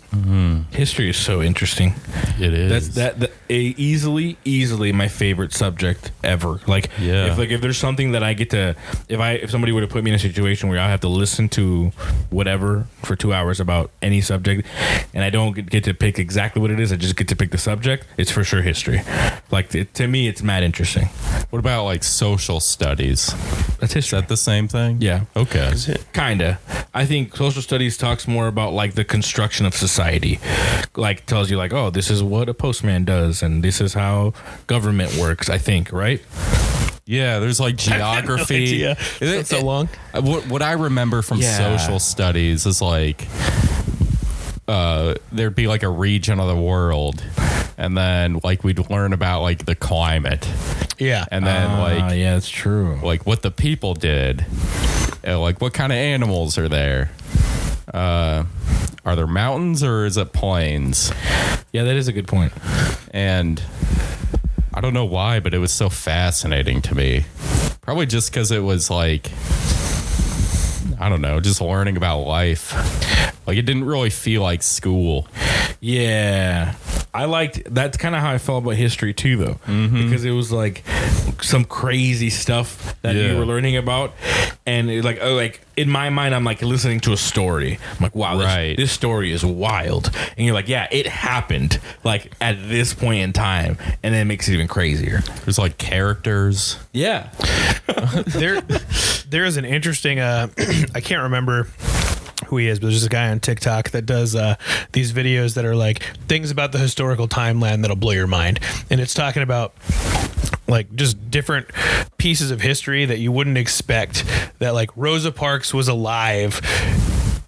History is so interesting. It is. That's easily my favorite subject ever. Like, if there's something that I get to, if somebody were to put me in a situation where I have to listen to whatever for 2 hours about any subject, and I don't get to pick exactly what it is, I just get to pick the subject, it's for sure history. Like, to me, it's mad interesting. What about like social studies? That's history. Is that the same thing? Yeah. Okay. Kinda. I think social studies talks more about like the construction of society. Like, tells you like, oh, this is what a postman does and this is how government works, I think, right? Yeah, there's like geography. It's so long. What I remember from social studies is like there'd be like a region of the world, and then like we'd learn about like the climate. Yeah. And then yeah, it's true. like what the people did, like what kind of animals are there. Are there mountains or is it plains? Yeah, that is a good point. And I don't know why, but it was so fascinating to me. Probably just because it was like, I don't know, just learning about life. Like it didn't really feel like school. Yeah. That's kind of how I felt about history too, though, because it was like some crazy stuff that you were learning about, and it, like in my mind, I'm like listening to a story. I'm like, wow, this story is wild, and you're like, yeah, it happened like at this point in time, and then it makes it even crazier. There's like characters. Yeah, there is an interesting. I can't remember who he is, but there's just a guy on TikTok that does these videos that are like things about the historical timeline that'll blow your mind, and it's talking about like just different pieces of history that you wouldn't expect, that like Rosa Parks was alive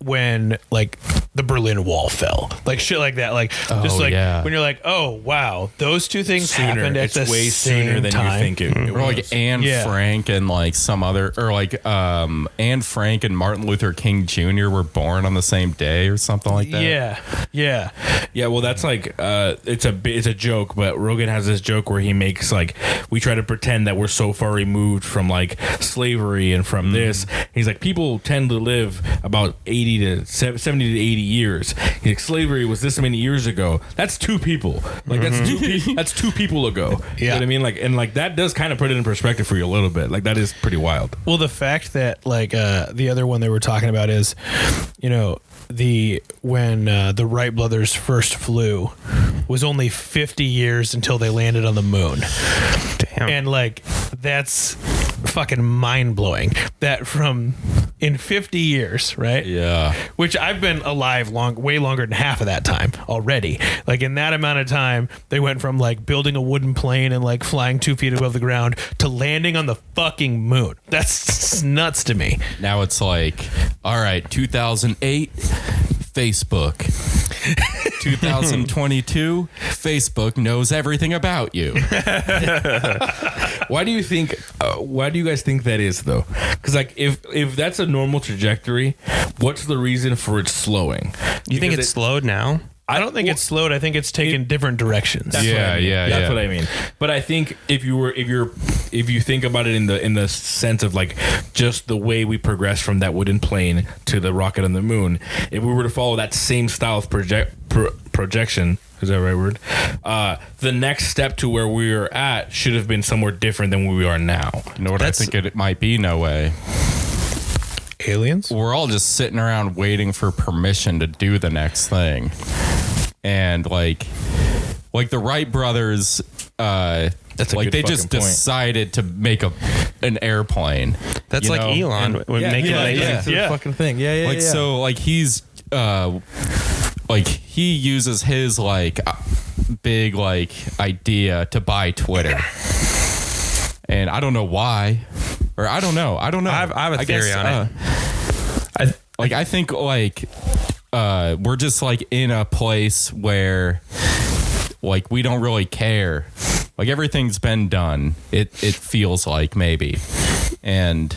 when like the Berlin Wall fell, like shit like that, like when you're like, oh wow, those two things happened at the way same sooner than time. you think it Or like was. Anne Frank and like some other, or like Anne Frank and Martin Luther King Jr. were born on the same day or something like that. Yeah, well, that's like it's a joke, but Rogan has this joke where he makes like, we try to pretend that we're so far removed from like slavery and from this. He's like, people tend to live about 70 to 80 years. He's like, slavery was this many years ago. That's two people. Like that's two people ago. You know what I mean? Like, and like that does kind of put it in perspective for you a little bit. Like that is pretty wild. Well, the fact that like the other one they were talking about is, you know, when the Wright brothers first flew was only 50 years until they landed on the moon. Damn. And like that's fucking mind blowing. That from in 50 years, right? Yeah. Which I've been alive way longer than half of that time already. Like in that amount of time, they went from like building a wooden plane and like flying 2 feet above the ground to landing on the fucking moon. That's nuts to me. Now it's like, all right, 2008, Facebook. 2022, Facebook knows everything about you. Why do you think? Why do you guys think that is though? Because like if that's a normal trajectory, what's the reason for it slowing? You think it's slowed now? I don't think it's slowed. I think it's taken different directions. That's Yeah, what I mean. yeah, That's yeah. what I mean. But I think if you think about it in the sense of like just the way we progressed from that wooden plane to the rocket on the moon, if we were to follow that same style of projection, is that the right word? The next step to where we are at should have been somewhere different than where we are now. You know what I think it might be? No way. Aliens? We're all just sitting around waiting for permission to do the next thing. And like the Wright brothers, That's a like good they just fucking point. decided to make an airplane. That's you like know? Elon would make it amazing. It's a fucking thing. Yeah, Like so, like he's like he uses his like big like idea to buy Twitter, and I don't know why, or I don't know. I have a theory on it. I think like we're just like in a place where like we don't really care. Like everything's been done. It feels like maybe, and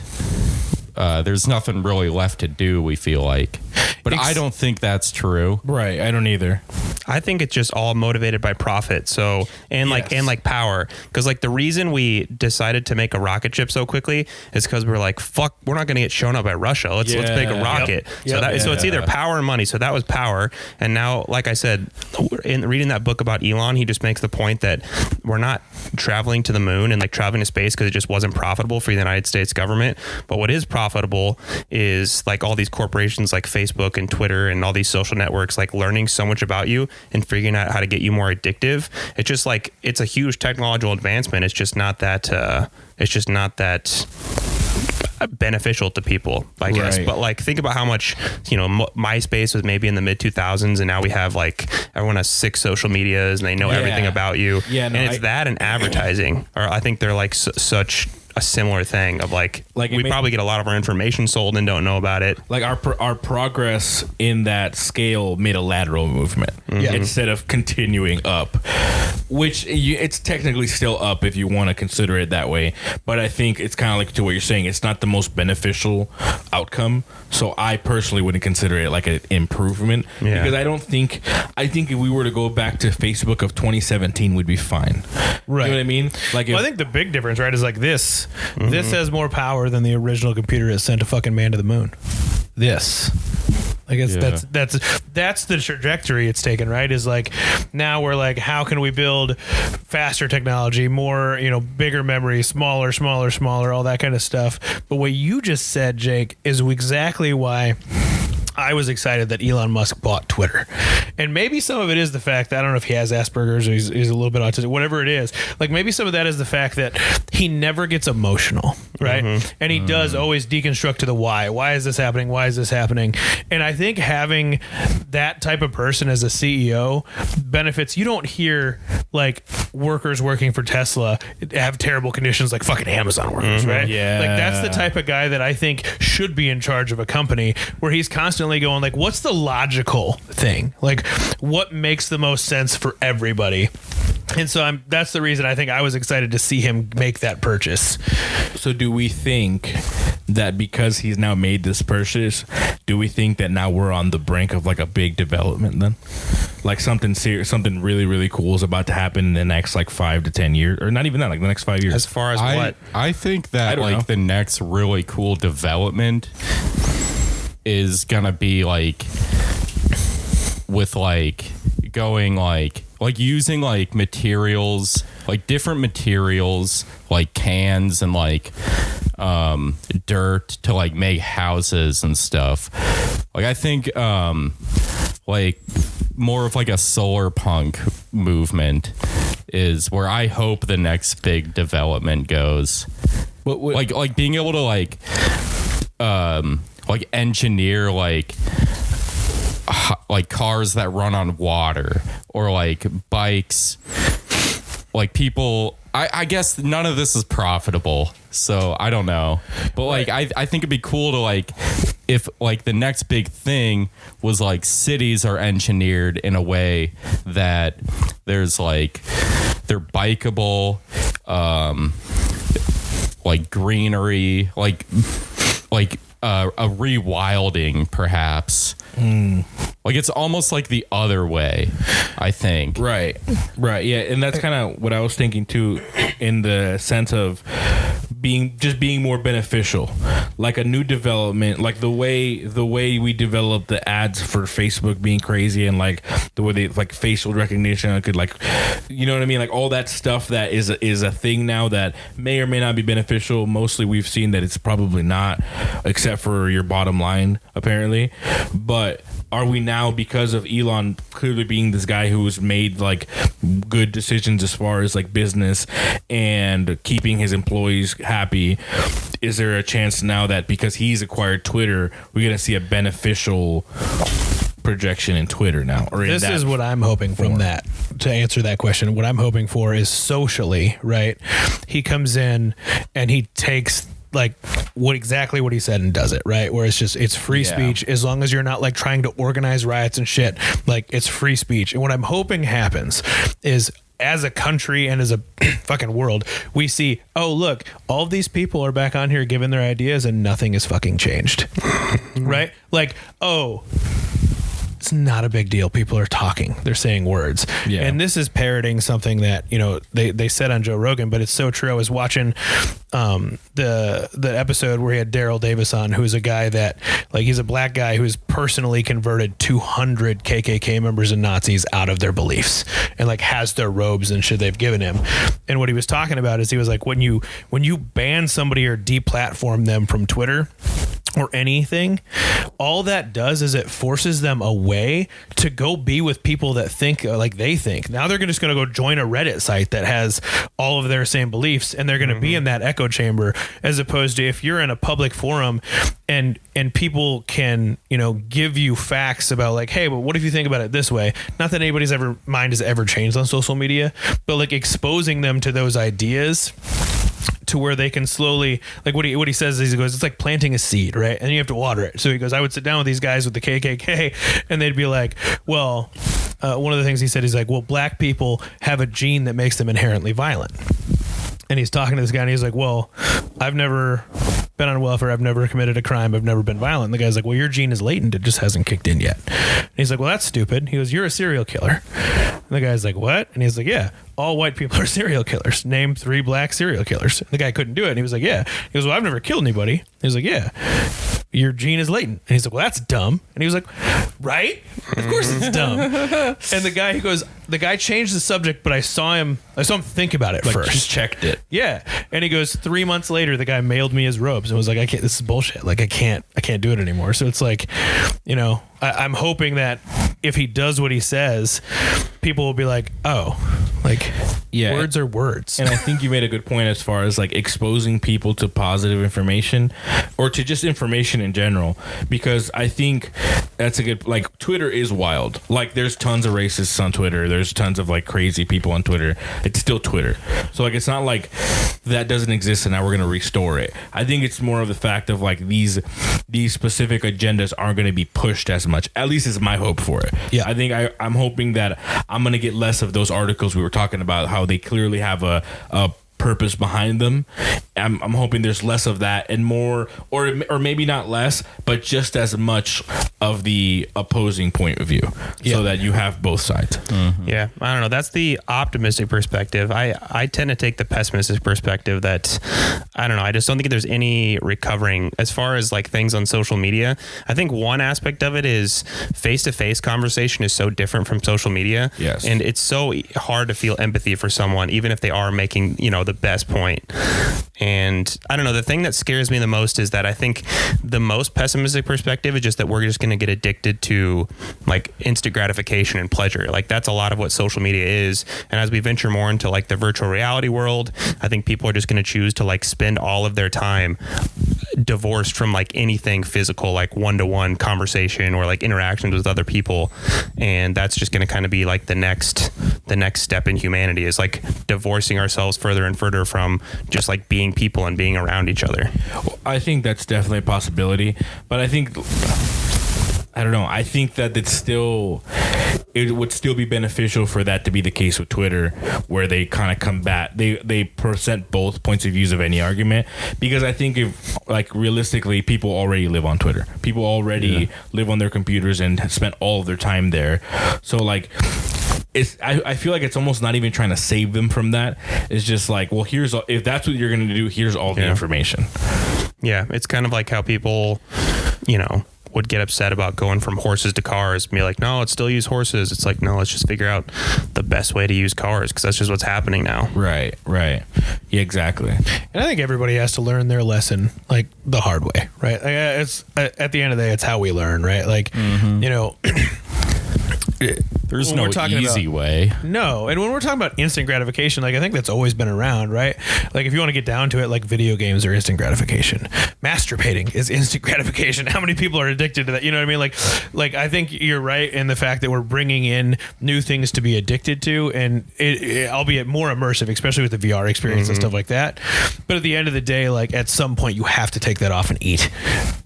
there's nothing really left to do. We feel like, but I don't think that's true. Right. I don't either. I think it's just all motivated by profit. So and like power, because like the reason we decided to make a rocket ship so quickly is because we're like, fuck, we're not going to get shown up by Russia. Let's make a rocket. So it's either power and money. So that was power, and now, like I said, in reading that book about Elon, he just makes the point that we're not traveling to the moon and like traveling to space because it just wasn't profitable for the United States government. But what is profitable is like all these corporations like Facebook and Twitter and all these social networks like learning so much about you and figuring out how to get you more addictive. It's just like, it's a huge technological advancement. It's just not that beneficial to people, I guess. Right. But like, think about how much, MySpace was maybe in the mid 2000s, and now we have like, everyone has 6 social medias and they know everything about you. Yeah, no, and it's that and advertising, or I think they're like such a similar thing of like we probably get a lot of our information sold and don't know about it. Like our progress in that scale made a lateral movement instead of continuing up, which it's technically still up if you want to consider it that way. But I think it's kind of like to what you're saying. It's not the most beneficial outcome. So I personally wouldn't consider it like an improvement because I think if we were to go back to Facebook of 2017, we'd be fine. Right. You know what I mean? Like, I think the big difference, right, is like this. This has more power than the original computer that sent a fucking man to the moon. This. I guess that's the trajectory it's taken, right? Is like, now we're like, how can we build faster technology, more, bigger memory, smaller, all that kind of stuff. But what you just said, Jake, is exactly why I was excited that Elon Musk bought Twitter. And maybe some of it is the fact that, I don't know if he has Asperger's or he's a little bit autistic, whatever it is. Like, maybe some of that is the fact that he never gets emotional, right? And he does always deconstruct to the why. Why is this happening? Why is this happening? And I think having that type of person as a CEO benefits. You don't hear like workers working for Tesla have terrible conditions like fucking Amazon workers, right? Yeah. Like, that's the type of guy that I think should be in charge of a company, where he's constantly going like, what's the logical thing? Like, what makes the most sense for everybody? And so that's the reason I think I was excited to see him make that purchase. So do we think that because he's now made this purchase, do we think that now we're on the brink of like a big development then? Like something serious, something really, really cool is about to happen in the next like 5 to 10 years, or not even that, like the next 5 years. As far as what? I think that don't know. the next really cool development is gonna be like with like going like using like materials, like different materials, like cans and like dirt to like make houses and stuff. Like, I think like more of like a solar punk movement is where I hope the next big development goes. But Like being able to like engineer like cars that run on water, or like bikes, like people I guess none of this is profitable, so I don't know. But like, I think it'd be cool to like, if like the next big thing was like cities are engineered in a way that there's like they're bikeable, like greenery, like a rewilding perhaps. Like it's almost like the other way, I think. Right. Yeah, and that's kind of what I was thinking too, in the sense of being more beneficial, like a new development, like the way we develop the ads for Facebook being crazy, and like the way they like facial recognition, I could like, you know what I mean, like all that stuff that is a thing now that may or may not be beneficial. Mostly we've seen that it's probably not, except for your bottom line apparently. But are we now, because of Elon clearly being this guy who's made like good decisions as far as like business and keeping his employees happy, is there a chance now that because he's acquired Twitter, we're going to see a beneficial projection in Twitter now? Or this is what I'm hoping from that. To answer that question, what I'm hoping for is socially, right? He comes in and he takes like what he said and does it, right? Where it's free speech, as long as you're not like trying to organize riots and shit, like it's free speech. And what I'm hoping happens is, as a country and as a fucking world, we see, oh, look, all of these people are back on here giving their ideas and nothing is fucking changed. Right? Like, oh, it's not a big deal. People are talking. They're saying words. Yeah. And this is parroting something that, you know, they said on Joe Rogan, but it's so true. I was watching the episode where he had Daryl Davis on, who's a guy that, like, he's a black guy who's personally converted 200 KKK members and Nazis out of their beliefs, and like has their robes and shit they've given him. And what he was talking about is, he was like, when you ban somebody or deplatform them from Twitter or anything, all that does is it forces them away to go be with people that think like they think. Now they're just going to go join a Reddit site that has all of their same beliefs, and they're going to be in that echo chamber, as opposed to if you're in a public forum and people can, you know, give you facts about like, hey, but what if you think about it this way? Not that anybody's mind has ever changed on social media, but like exposing them to those ideas to where they can slowly, like what he says is, he goes, it's like planting a seed, right? And you have to water it. So he goes, I would sit down with these guys with the KKK and they'd be like, well, one of the things he said, he's like, well, black people have a gene that makes them inherently violent. And he's talking to this guy and he's like, well, I've never been on welfare. I've never committed a crime. I've never been violent. And the guy's like, well, your gene is latent. It just hasn't kicked in yet. And he's like, well, that's stupid. He goes, you're a serial killer. And the guy's like, what? And he's like, yeah, all white people are serial killers. Name 3 black serial killers. And the guy couldn't do it. And he was like, yeah. He goes, well, I've never killed anybody. He was like, yeah, your gene is latent. And he's like, well, that's dumb. And he was like, right? Of course it's dumb. And the guy changed the subject, but I saw him think about it, like, first. Just checked it. Yeah. And he goes, 3 months later, the guy mailed me his robes and was like, this is bullshit. Like, I can't do it anymore. So it's like, you know, I'm hoping that if he does what he says, people will be like, oh, like, yeah, words are words. And I think you made a good point as far as like exposing people to positive information, or to just information in general, because I think that's a good, like, Twitter is wild. Like, there's tons of racists on Twitter. There's tons of like crazy people on Twitter. It's still Twitter. So like, it's not like that doesn't exist and now we're going to restore it. I think it's more of the fact of like these specific agendas aren't going to be pushed as much. At least is my hope for it. Yeah. I think I'm hoping that I'm going to get less of those articles we were talking about, how they clearly have a purpose behind them. I'm hoping there's less of that and more, or maybe not less, but just as much of the opposing point of view, so that you have both sides. Mm-hmm. Yeah, I don't know. That's the optimistic perspective. I tend to take the pessimistic perspective that, I don't know, I just don't think there's any recovering as far as like things on social media. I think one aspect of it is face-to-face conversation is so different from social media. Yes. And it's so hard to feel empathy for someone, even if they are making, you know, the the best point. And I don't know, the thing that scares me the most is that I think the most pessimistic perspective is just that we're just going to get addicted to like instant gratification and pleasure. Like that's a lot of what social media is. And as we venture more into like the virtual reality world, I think people are just going to choose to like spend all of their time divorced from like anything physical, like one-to-one conversation or like interactions with other people. And that's just going to kind of be like the next step in humanity, is like divorcing ourselves further and further from just like being people and being around each other. I think that's definitely a possibility, but I think, I don't know, I think that it would still be beneficial for that to be the case with Twitter, where they kind of combat, they present both points of views of any argument, because I think if like realistically people already live on Twitter, people already live on their computers and spend all of their time there, so like I feel like it's almost not even trying to save them from that. It's just like, well, if that's what you're going to do, here's all the information. Yeah, it's kind of like how people, would get upset about going from horses to cars and be like, no, let's still use horses. It's like, no, let's just figure out the best way to use cars, because that's just what's happening now. Right. Yeah, exactly. And I think everybody has to learn their lesson like the hard way, right? Like, it's at the end of the day, it's how we learn, right? Like, There's no easy way. No. And when we're talking about instant gratification, like I think that's always been around, right? Like if you want to get down to it, like video games are instant gratification. Masturbating is instant gratification. How many people are addicted to that? You know what I mean? Like I think you're right in the fact that we're bringing in new things to be addicted to, and it albeit more immersive, especially with the VR experience and stuff like that. But at the end of the day, like at some point you have to take that off and eat,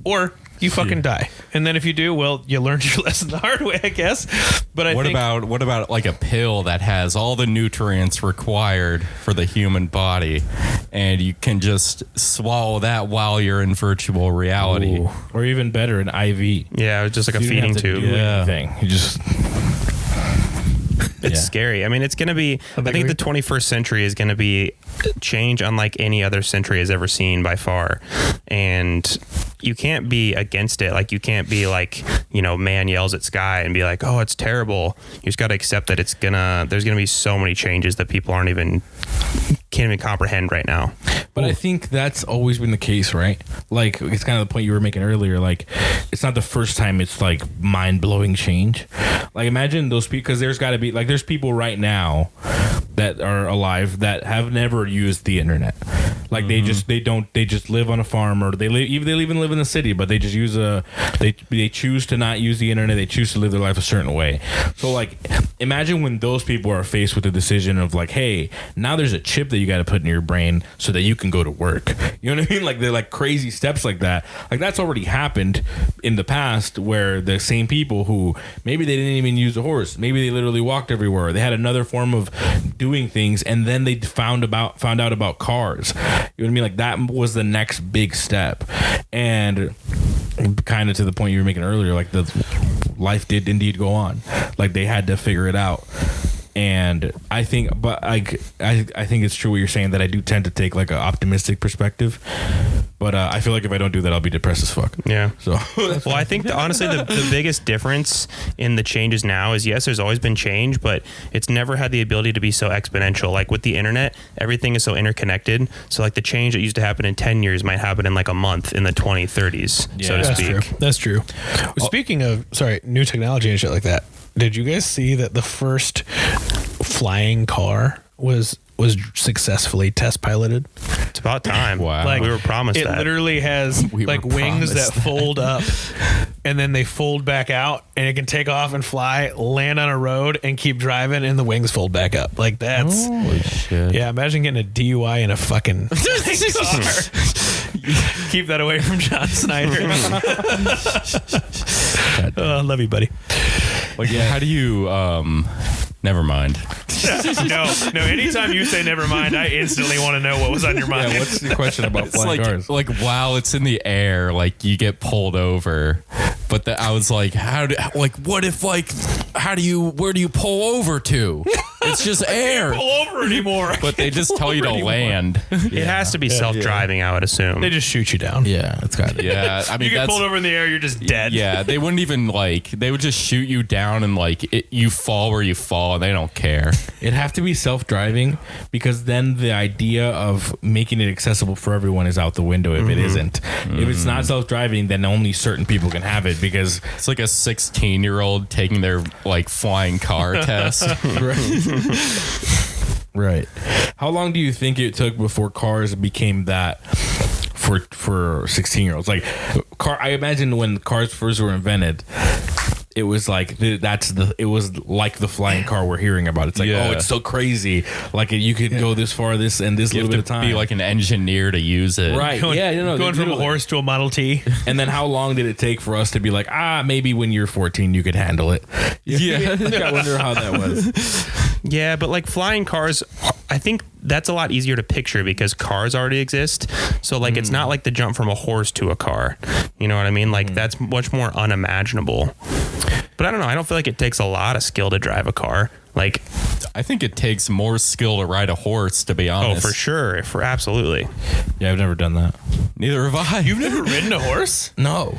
or you fucking die. And then if you do, well, you learned your lesson the hard way, I guess. But what about like a pill that has all the nutrients required for the human body, and you can just swallow that while you're in virtual reality? Ooh. Or even better, an IV. Yeah, just like a feeding tube. Anything. You just... It's scary. I mean, it's going to be, I think the 21st century is going to be change unlike any other century has ever seen by far. And you can't be against it. Like you can't be like, man yells at sky and be like, oh, it's terrible. You just got to accept that there's going to be so many changes that people can't even comprehend right now. But I think that's always been the case, right? Like it's kind of the point you were making earlier. Like it's not the first time it's like mind-blowing change. Like imagine those people, because there's got to be like, there's people right now that are alive that have never used the internet. Like they just live on a farm, or they even live in the city, but they just use they choose to not use the internet. They choose to live their life a certain way. So like imagine when those people are faced with the decision of like, hey, now there's a chip that you got to put in your brain so that you can go to work. You know what I mean? Like they're like crazy steps like that. Like that's already happened in the past, where the same people who maybe they didn't even use a horse, maybe they literally walked everywhere. They had another form of doing things, and then they found out about cars. You know what I mean? Like that was the next big step. And kind of to the point you were making earlier, like the life did indeed go on. Like they had to figure it out. And I think it's true what you're saying, that I do tend to take like an optimistic perspective, but I feel like if I don't do that, I'll be depressed as fuck. Yeah. So, well, I think honestly the biggest difference in the changes now is, yes, there's always been change, but it's never had the ability to be so exponential. Like with the internet, everything is so interconnected. So like the change that used to happen in 10 years might happen in like a month in the 2030s, so to speak. That's true. Speaking of, new technology and shit like that, did you guys see that the first flying car was successfully test piloted? It's about time. Wow. Like, we were promised that. It literally has wings that fold up and then they fold back out, and it can take off and fly, land on a road, and keep driving, and the wings fold back up. Like that's holy shit. Yeah, imagine getting a DUI in a fucking car. Keep that away from John Snyder. Love you, buddy. Like, how do you never mind. No. Anytime you say never mind, I instantly want to know what was on your mind. Yeah, what's the question about flying cars? Like while it's in the air, like you get pulled over. But I was like, where do you pull over to? It's just air. Pull over anymore. But they just tell you to land. It has to be self-driving, I would assume. They just shoot you down. Yeah, it's got Yeah, I mean You get that's pulled over in the air, you're just dead. yeah. They wouldn't even they would just shoot you down and you fall where you fall, and they don't care. It'd have to be self-driving because then the idea of making it accessible for everyone is out the window if it isn't. If it's not self-driving, then only certain people can have it because It's like a 16-year-old taking their flying car test. Right. How long do you think it took before cars became that for 16-year-olds? Like I imagine when cars first were invented, it was like it was like the flying car we're hearing about. It's like, Yeah. oh, it's so crazy. Like you could go this far, this and this You little have bit to of time. be like an engineer to use it. right. Going from a horse to a Model T. And then how long did it take for us to be like, maybe when you're 14 you could handle it? Yeah. I wonder how that was. Yeah, but like flying cars, I think that's a lot easier to picture because cars already exist. So like it's not like the jump from a horse to a car. You know what I mean? Like that's much more unimaginable. But I don't know. I don't feel like it takes a lot of skill to drive a car. Like, I think it takes more skill to ride a horse, to be honest. for sure. Absolutely. Yeah, I've never done that. Neither have I. You've never ridden a horse? No.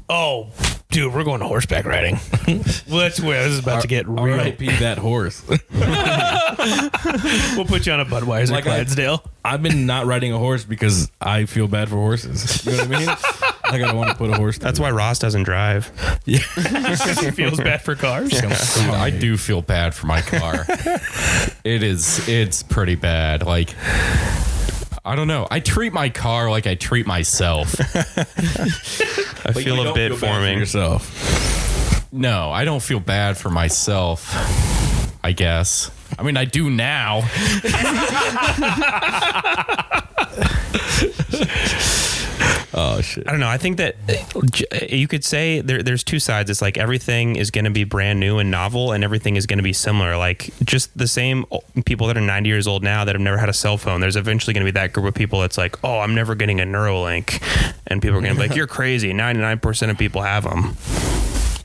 Oh, dude, we're going horseback riding. Well, that's where this is about to get real. R.I.P. that horse. We'll put you on a Budweiser Clydesdale. I've been not riding a horse because I feel bad for horses. You know what I mean? Like I don't want to put a horse. That's why Ross doesn't drive. Because he feels bad for cars. Dude, I do feel bad for my car. It's pretty bad. Like, I don't know. I treat my car like I treat myself. I feel a bit forming. Yourself. No, I don't feel bad for myself, I guess. I mean, I do now. Oh shit. I don't know. I think that you could say there's two sides. It's like everything is going to be brand new and novel, and everything is going to be similar. Like just the same people that are 90 years old now that have never had a cell phone. There's eventually going to be that group of people that's like, oh, I'm never getting a Neuralink, and people are going to be like, you're crazy. 99% of people have them,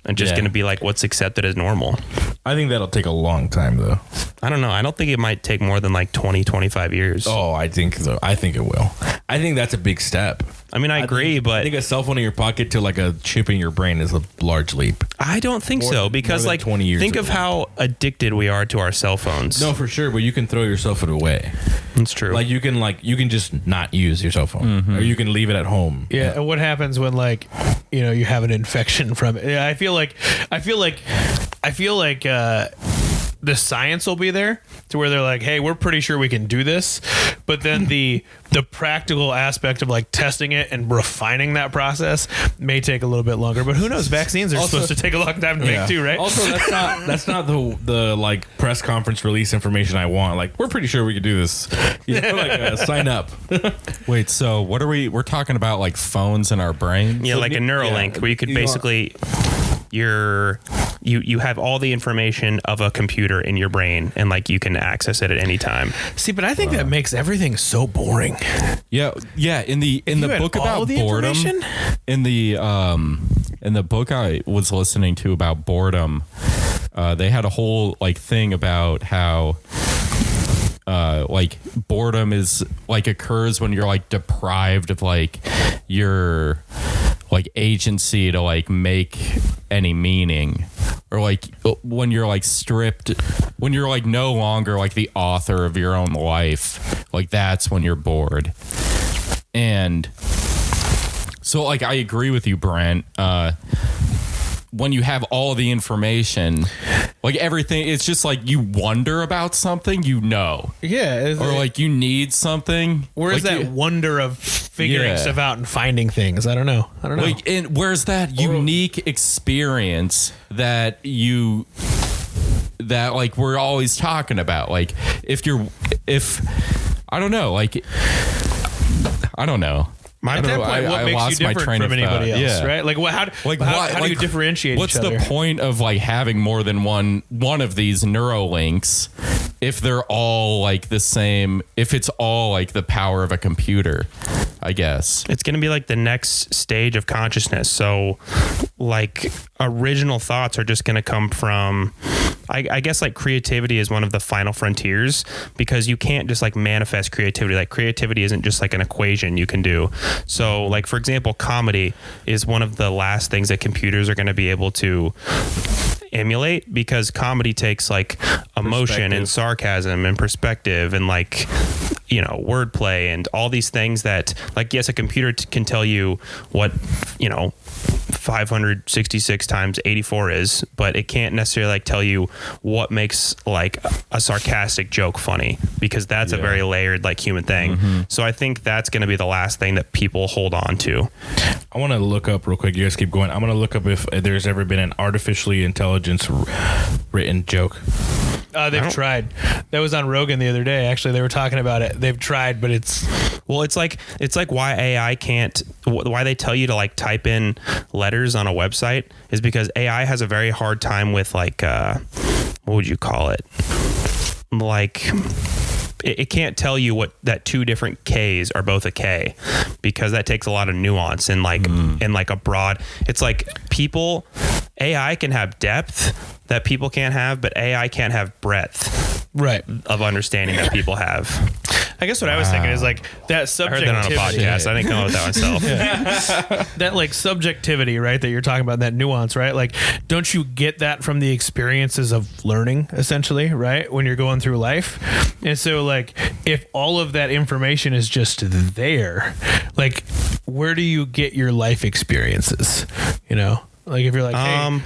and just going to be like, what's accepted as normal. I think that'll take a long time though. I don't know. I don't think it might take more than like 20, 25 years. Oh, I think so. I think it will. I think that's a big step. I mean, I agree, but I think a cell phone in your pocket to like a chip in your brain is a large leap. I don't think so because more than like 20 years think ago. of how addicted we are to our cell phones. No, for sure, but you can throw your cell phone away. It's true. Like you can just not use your cell phone, or you can leave it at home. Yeah, and what happens when you have an infection from it? Yeah, I feel like the science will be there to where they're like, hey, we're pretty sure we can do this, but then the practical aspect of like testing it and refining that process may take a little bit longer. But who knows? Vaccines are supposed to take a long time to make too, right? Also, that's not the like press conference release information I want. Like, we're pretty sure we could do this. You know, like sign up. Wait, so what are we're talking about like phones in our brain? yeah, like a Neuralink where you could basically you have all the information of a computer in your brain and like you can access it at any time. See, but I think that makes everything so boring. Yeah. In the had book all about the boredom, information? in the book I was listening to about boredom, they had a whole like thing about how like boredom is like occurs when you're like deprived of like your like agency to like make any meaning, or like when you're like stripped, when you're like no longer like the author of your own life, like that's when you're bored. And so like I agree with you, Brent. When you have all the information, like everything, it's just like you wonder about something, you know. Yeah. Or like you need something. Where's like that wonder of figuring Yeah. stuff out and finding things? I don't know. Like, and where's that unique experience that like we're always talking about? Like I don't know, like I don't know. At that point, what makes you different from anybody else, Yeah. right? Like, how do you differentiate what's each other? the point of like having more than one of these Neuralink's if they're all like the same, if it's all like the power of a computer, I guess. It's going to be like the next stage of consciousness. So like original thoughts are just going to come from, I guess like creativity is one of the final frontiers, because you can't just like manifest creativity. Like creativity isn't just like an equation you can do. So like, for example, comedy is one of the last things that computers are going to be able to emulate, because comedy takes like emotion and sarcasm and perspective and like, you know, wordplay and all these things that like, yes, a computer can tell you what, you know, 566 times 84 is, but it can't necessarily like tell you what makes like a sarcastic joke funny, because that's a very layered like human thing. So I think that's going to be the last thing that people hold on to. I want to look up real quick. You guys keep going. I'm going to look up if there's ever been an artificially intelligence written joke. They've tried. That was on Rogan the other day. Actually, they were talking about it. They've tried, but it's like why AI can't, why they tell you to like type in letters on a website is because AI has a very hard time with like, what would you call it? Like, it can't tell you what that two different K's are both a K, because that takes a lot of nuance and like in like a broad, it's like AI can have depth that people can't have, but AI can't have breadth of understanding that people have. I guess what I was thinking is like that subjectivity. I heard that on a podcast. I didn't come up with that myself. That like subjectivity, right? That you're talking about, that nuance, right? Like, don't you get that from the experiences of learning, essentially, right? When you're going through life. And so like, if all of that information is just there, like, where do you get your life experiences? You know? Like if you're like, hey,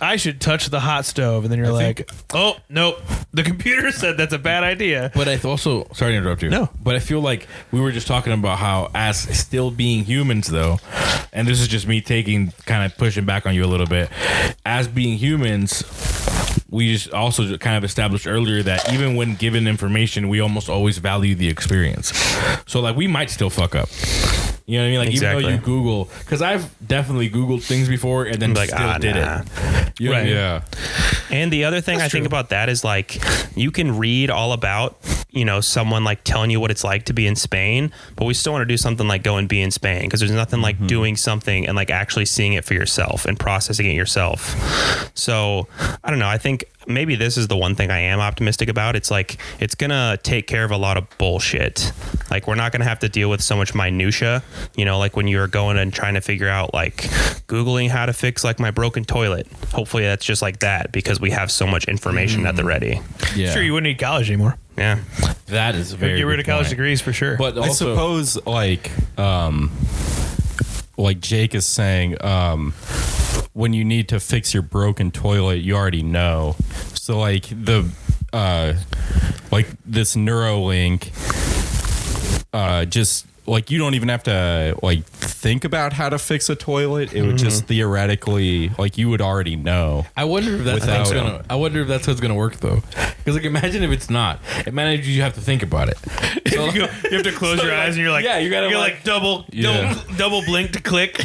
I should touch the hot stove, and then you're like, oh nope, the computer said that's a bad idea. But I also, sorry to interrupt you. No, but I feel like we were just talking about how, as still being humans though, and this is just me kind of pushing back on you a little bit, as being humans, we just also kind of established earlier that even when given information, we almost always value the experience. So like we might still fuck up. You know what I mean? Like even though you Google, because I've definitely Googled things before and then like, still did it. You know what I mean? Yeah. And the other thing I think about that is like, you can read all about, you know, someone like telling you what it's like to be in Spain, but we still want to do something like go and be in Spain, because there's nothing like doing something and like actually seeing it for yourself and processing it yourself. So I don't know. I think maybe this is the one thing I am optimistic about. It's like, it's going to take care of a lot of bullshit. Like we're not going to have to deal with so much minutia, you know, like when you're going and trying to figure out like Googling how to fix like my broken toilet. Hopefully that's just like that, because we have so much information at the ready. Yeah. Sure, you wouldn't need college anymore. Yeah. That is very get rid of college point. degrees for sure. But also, I suppose like Jake is saying, when you need to fix your broken toilet, you already know. So like the like this Neuralink, just like you don't even have to like think about how to fix a toilet. It would just theoretically, like you would already know. I wonder if that's how it's gonna work though. Because like imagine if it's not. Imagine you have to think about it. So, you have to close your eyes and you're like, yeah, you gotta like double blink to click.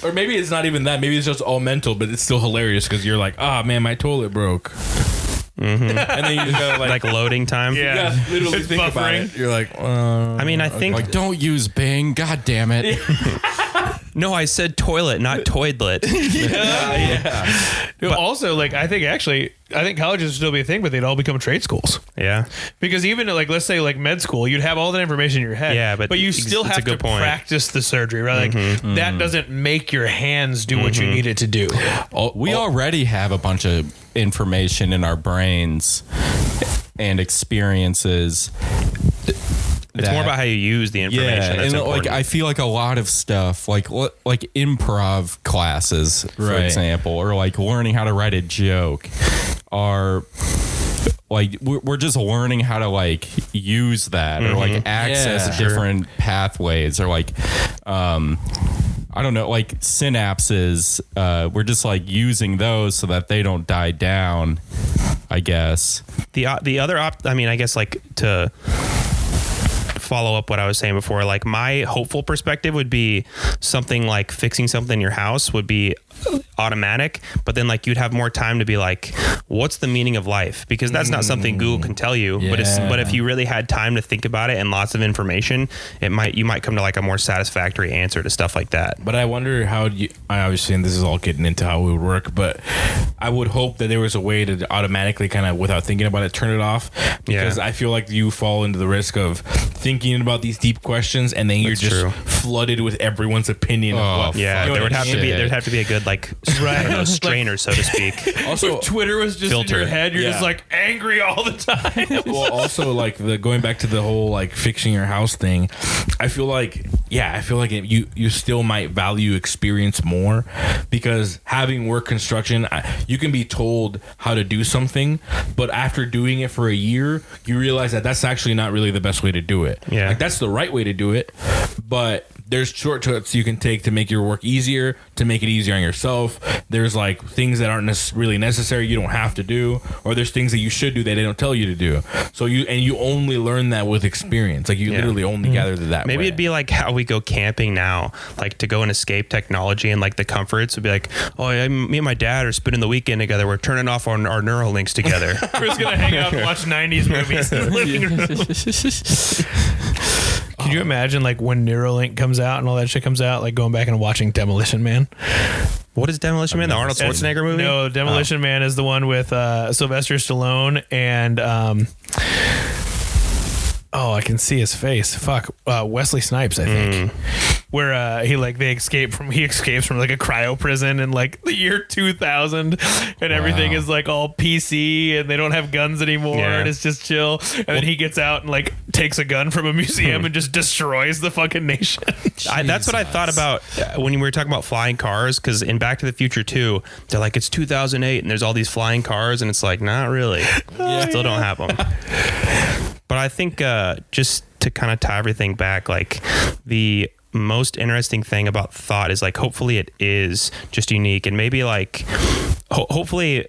Or maybe it's not even that. Maybe it's just all mental, but it's still hilarious because you're like, ah, man, my toilet broke. And then you just gotta Like loading time. Yeah. literally It's think about buffering. it. You're like, I mean, I think Like, don't use Bing. God damn it. no, I said toilet, not toilet. Also, like I think colleges would still be a thing, but they'd all become trade schools. Yeah. Because even like, let's say like med school, you'd have all that information in your head. Yeah, but you still it's a have to good point. practice the surgery, right? Like that doesn't make your hands do what you need it to do. We already have a bunch of information in our brains and experiences. It's more about how you use the information. Yeah, That's and important. like I feel like a lot of stuff, like improv classes, for example, or like learning how to write a joke, are like we're just learning how to like use that or like access different pathways, or like I don't know, like synapses. We're just like using those so that they don't die down, I guess. The other I mean, I guess like to follow up what I was saying before, like my hopeful perspective would be something like fixing something in your house would be automatic, but then like you'd have more time to be like, what's the meaning of life? Because that's not something Google can tell you. Yeah. But if you really had time to think about it and lots of information, you might come to like a more satisfactory answer to stuff like that. But I wonder I obviously, and this is all getting into how it would work, but I would hope that there was a way to automatically kind of, without thinking about it, turn it off. Because I feel like you fall into the risk of thinking about these deep questions and then you're just flooded with everyone's opinion. There'd have to be a good like strainer, so to speak. Also, if Twitter was just filter. in your head, you're just like angry all the time. Well, also like going back to the whole like fixing your house thing, I feel like you still might value experience more, because having work construction, you can be told how to do something, but after doing it for a year, you realize that that's actually not really the best way to do it. Yeah, like that's the right way to do it, but there's shortcuts you can take to make your work easier, to make it easier on yourself. There's like things that aren't really necessary you don't have to do, or there's things that you should do that they don't tell you to do. So you only learn that with experience. Like you literally only gather that. Maybe way. it'd be like how we go camping now, like to go and escape technology and like the comforts would be like, oh yeah, me and my dad are spending the weekend together. We're turning off our Neuralinks together. We're just gonna hang out and watch 90s movies in the living room. Can you imagine like when Neuralink comes out and all that shit comes out, like going back and watching Demolition Man? What is Demolition Man? The Arnold Schwarzenegger movie? No, Demolition Man is the one with Sylvester Stallone and I can see his face. Fuck, Wesley Snipes, I think. Where he escapes from like a cryo prison in like the year 2000, and everything is like all PC and they don't have guns anymore, and it's just chill. And then he gets out and like takes a gun from a museum and just destroys the fucking nation. That's what I thought about when we were talking about flying cars, because in Back to the Future 2, they're like, it's 2008 and there's all these flying cars, and it's like, not really. Still don't have them. But I think just to kind of tie everything back, like the most interesting thing about thought is like, hopefully it is just unique, and maybe like hopefully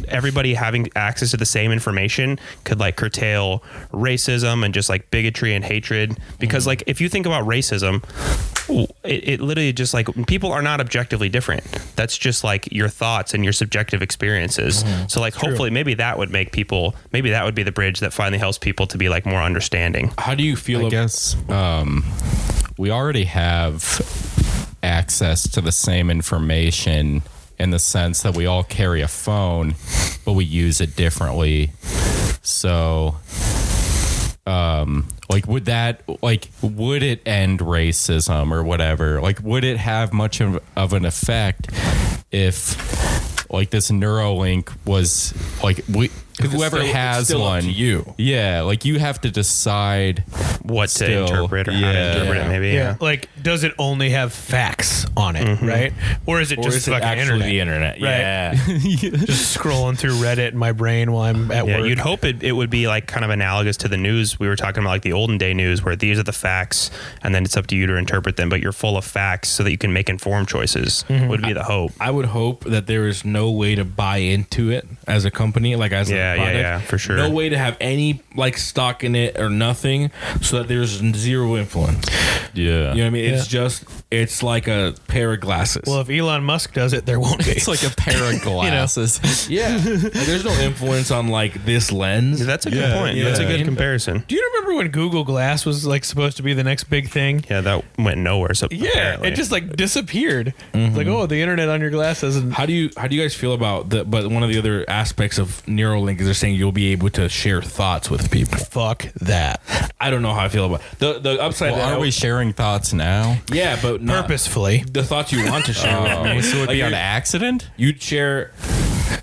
everybody having access to the same information could like curtail racism and just like bigotry and hatred. Because like if you think about racism, it literally just like, people are not objectively different. That's just like your thoughts and your subjective experiences. So like hopefully maybe that would make people, maybe that would be the bridge that finally helps people to be like more understanding. How do you feel? I guess we already have access to the same information in the sense that we all carry a phone, but we use it differently. So like would it end racism or whatever? Like would it have much of an effect if like this Neuralink was like whoever has one, like you have to decide what to interpret or how to interpret it, maybe. Like, does it only have facts on it, right? Or is it just fucking internet? The internet, right? Just scrolling through Reddit in my brain while I'm at work. You'd hope it would be like kind of analogous to the news. We were talking about like the olden day news, where these are the facts and then it's up to you to interpret them, but you're full of facts so that you can make informed choices. Would be the hope. I would hope that there is no way to buy into it as a company, like as a product. For sure. No way to have any like stock in it or nothing, so that there's zero influence. You know what I mean? It's like a pair of glasses. Well, if Elon Musk does it, there won't be. It's like a pair of glasses. Like, there's no influence on like this lens. That's a good point. That's a good comparison. Do you remember when Google Glass was like supposed to be the next big thing? Yeah, that went nowhere. So apparently. It just like disappeared. It's like, oh, the internet on your glasses. And how do you guys feel about the? But one of the other aspects of Neuralink is they're saying you'll be able to share thoughts with people. Fuck that. I don't know how I feel about the upside. Well, are we sharing thoughts now? Yeah, but purposefully. The thoughts you want to share with me. So it would be on accident? You'd share.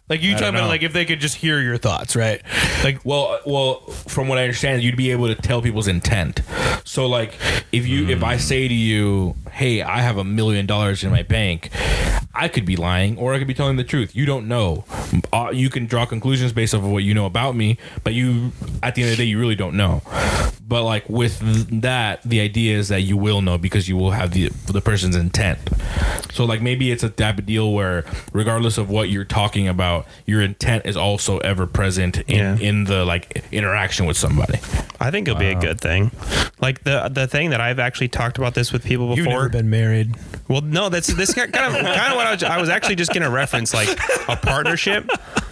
Like you talking about like if they could just hear your thoughts, right? Like well, from what I understand, you'd be able to tell people's intent. So like if I say to you, hey, I have $1 million in my bank, I could be lying or I could be telling the truth. You don't know. You can draw conclusions based off of what you know about me, but you, at the end of the day, you really don't know. But like with that, the idea is that you will know because you will have the person's intent. So like maybe it's a type of deal where regardless of what you're talking about, your intent is also ever present in the like interaction with somebody. I think it'll be a good thing. Like the thing that I've actually talked about this with people before. You've never been married. Well, no, that's this kind of what I was actually just going to reference, like a partnership.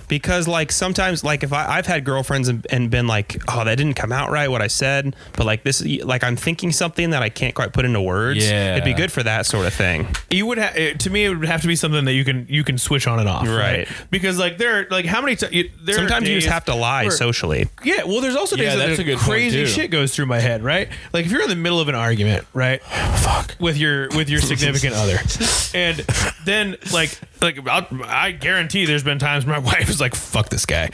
Because like sometimes like if I've had girlfriends and been like, oh, that didn't come out right what I said, but like this, like I'm thinking something that I can't quite put into words. Yeah, it'd be good for that sort of thing. You would to me, it would have to be something that you can switch on and off, right? Right. Because like there, like how many times Sometimes you just have to lie socially. Yeah, well, there's also Yeah, days that's that a good point, crazy too. shit goes through my head, right? Like if you're in the middle of an argument, right? Fuck. With your significant other, and then like I guarantee there's been times where my wife is like, "Fuck this guy,"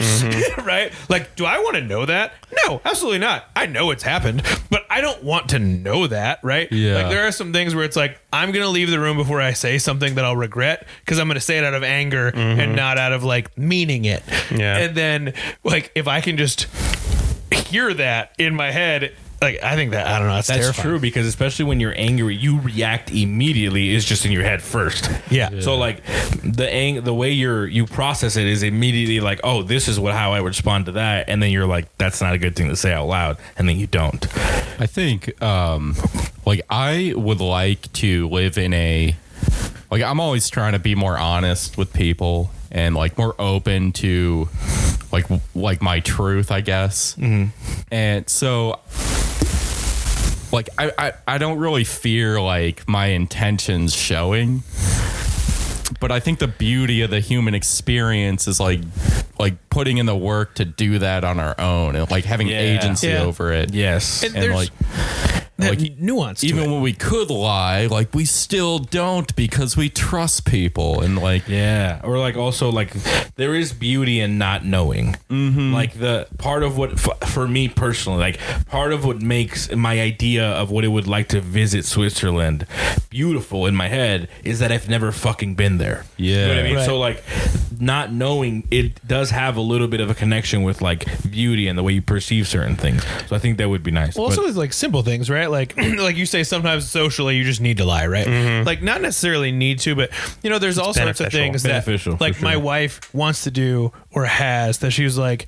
right? Like, do I want to know that? No, absolutely not. I know it's happened, but I don't want to know that, right? Yeah. Like there are some things where it's like I'm gonna leave the room before I say something that I'll regret because I'm gonna say it out of anger and not out of like meaning it. Yeah. And then like if I can just hear that in my head, like I think that I don't know, that's terrifying. true because especially when you're angry, you react immediately. It's just in your head first. Yeah. So like the way you process it is immediately like, oh, this is how I would respond to that, and then you're like, that's not a good thing to say out loud, and then you don't. I think like I would like to live in like I'm always trying to be more honest with people and like more open to like my truth, I guess. And so like I don't really fear like my intentions showing, but I think the beauty of the human experience is like putting in the work to do that on our own and like having agency over it. Yes. And like that nuance to even it. when we could lie, like we still don't because we trust people and like or like also like there is beauty in not knowing. Like the part of what for me personally, like part of what makes my idea of what it would like to visit Switzerland beautiful in my head is that I've never fucking been there. You know what I mean? Right. So like not knowing, it does have a little bit of a connection with like beauty and the way you perceive certain things. So I think that would be nice. Well, also it's like simple things, right? Like like you say, sometimes socially you just need to lie, right? Like not necessarily need to, but you know, there's all sorts of things Beneficial, that like for sure. my wife wants to do or has that she's like,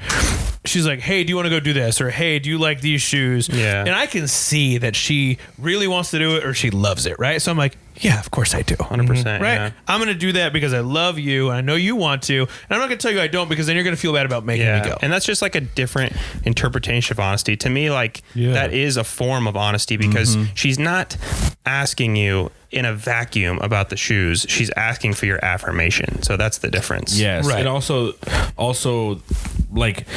hey, do you want to go do this? Or hey, do you like these shoes? Yeah. And I can see that she really wants to do it or she loves it, right? So I'm like, yeah, of course I do. 100%. Right? Yeah. I'm going to do that because I love you and I know you want to. And I'm not going to tell you I don't because then you're going to feel bad about making me go. And that's just like a different interpretation of honesty. To me, like that is a form of honesty because she's not asking you in a vacuum about the shoes. She's asking for your affirmation. So that's the difference. Yes. Right. And also like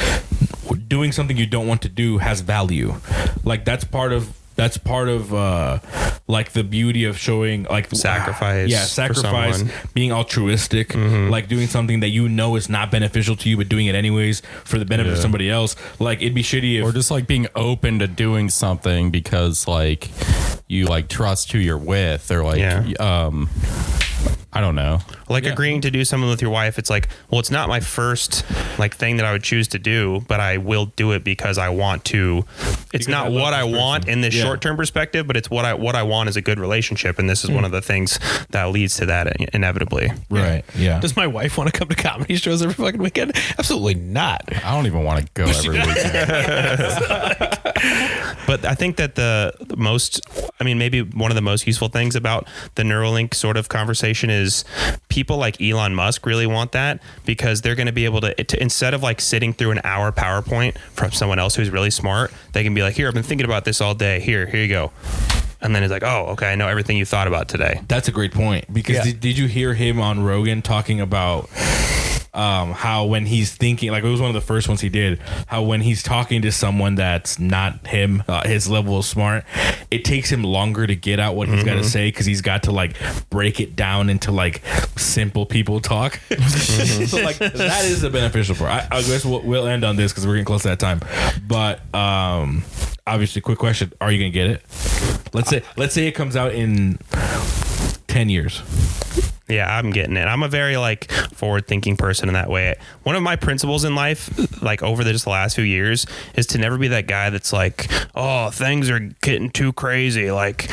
doing something you don't want to do has value. Like that's part of like the beauty of showing like Sacrifice for someone. being altruistic, like doing something that you know is not beneficial to you but doing it anyways for the benefit of somebody else. Like it'd be shitty if, or just like being open to doing something because like you like trust who you're with or like I don't know. Like agreeing to do something with your wife, it's like, well, it's not my first like thing that I would choose to do, but I will do it because I want to. It's not what I want in this short-term perspective, but it's what I want is a good relationship, and this is one of the things that leads to that inevitably. right. Yeah. Does my wife want to come to comedy shows every fucking weekend? Absolutely not. I don't even want to go every weekend. But I think that maybe one of the most useful things about the Neuralink sort of conversation is people like Elon Musk really want that because they're going to be able to instead of like sitting through an hour PowerPoint from someone else who's really smart, they can be like, here, I've been thinking about this all day. Here you go. And then it's like, oh, okay, I know everything you thought about today. That's a great point because did you hear him on Rogan talking about how when he's thinking, like it was one of the first ones he did, how when he's talking to someone that's not him, his level of smart, it takes him longer to get out what he's got to say because he's got to like break it down into like simple people talk. So like that is the beneficial part. I guess we'll end on this because we're getting close to that time. But obviously, quick question: are you gonna get it? Let's say it comes out in 10 years. Yeah, I'm getting it. I'm a very like forward-thinking person in that way. One of my principles in life, like over just the last few years, is to never be that guy that's like, oh, things are getting too crazy. Like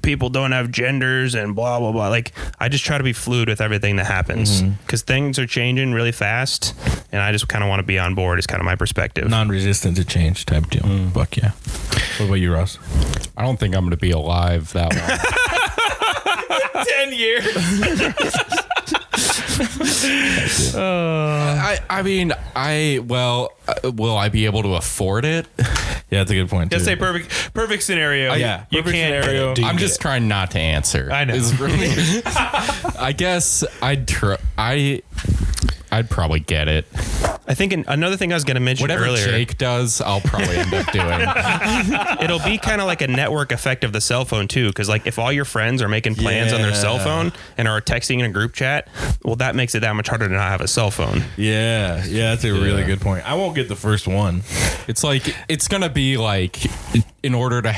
people don't have genders and blah blah blah. Like I just try to be fluid with everything that happens because things are changing really fast, and I just kind of want to be on board. Is kind of my perspective. Non-resistant to change type deal. Fuck yeah. What about you, Ross? I don't think I'm going to be alive that long. 10 years. Will I be able to afford it? Yeah, that's a good point. Just too. say perfect scenario. Yeah, you perfect can't. scenario. I'm just trying not to answer. I know. I guess I'd probably get it. I think another thing I was going to mention Whatever earlier, Jake does, I'll probably end up doing. it'll be kind of like a network effect of the cell phone too, because like if all your friends are making plans on their cell phone and are texting in a group chat, well, that makes it that much harder to not have a cell phone. Yeah, that's a really good point. I won't get the first one. It's like it's gonna be like in order to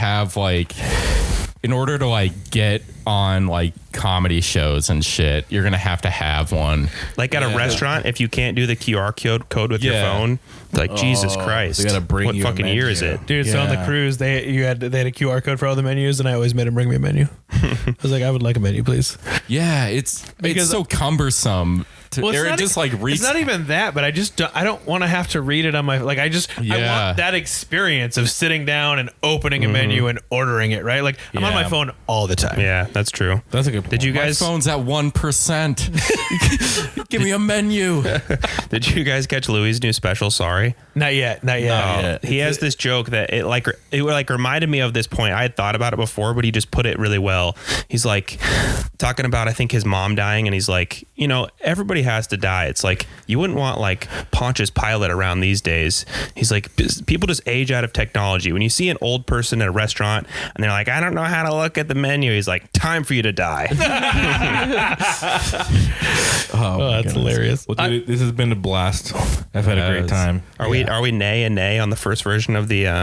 like get on like comedy shows and shit, you're gonna have to have one. Like at a restaurant, if you can't do the QR code with your phone, it's like Jesus Christ, they gotta bring what you a fucking year is menu. it? Dude, so on the cruise, they had a QR code for all the menus, and I always made them bring me a menu. I was like, I would like a menu, please. Yeah, it's Because- so cumbersome. Well, They're not just e- like it's not even that, but I don't want to have to read it on my I want that experience of sitting down and opening a menu and ordering it, right? Like I'm on my phone all the time. Yeah, that's true. That's a good point. Did you My guys? phone's at 1%. Give me a menu. Did you guys catch Louis' new special? Sorry. Not yet. He has this joke that it reminded me of this point. I had thought about it before, but he just put it really well. He's like talking about, I think, his mom dying, and he's like, everybody has to die. It's like you wouldn't want like Pontius Pilate around these days. He's like, people just age out of technology. When you see an old person at a restaurant and they're like, I don't know how to look at the menu, he's like, time for you to die. That's hilarious. Well, dude, this has been a blast. I've had a great time. Are we nay and nay on the first version of the Yeah,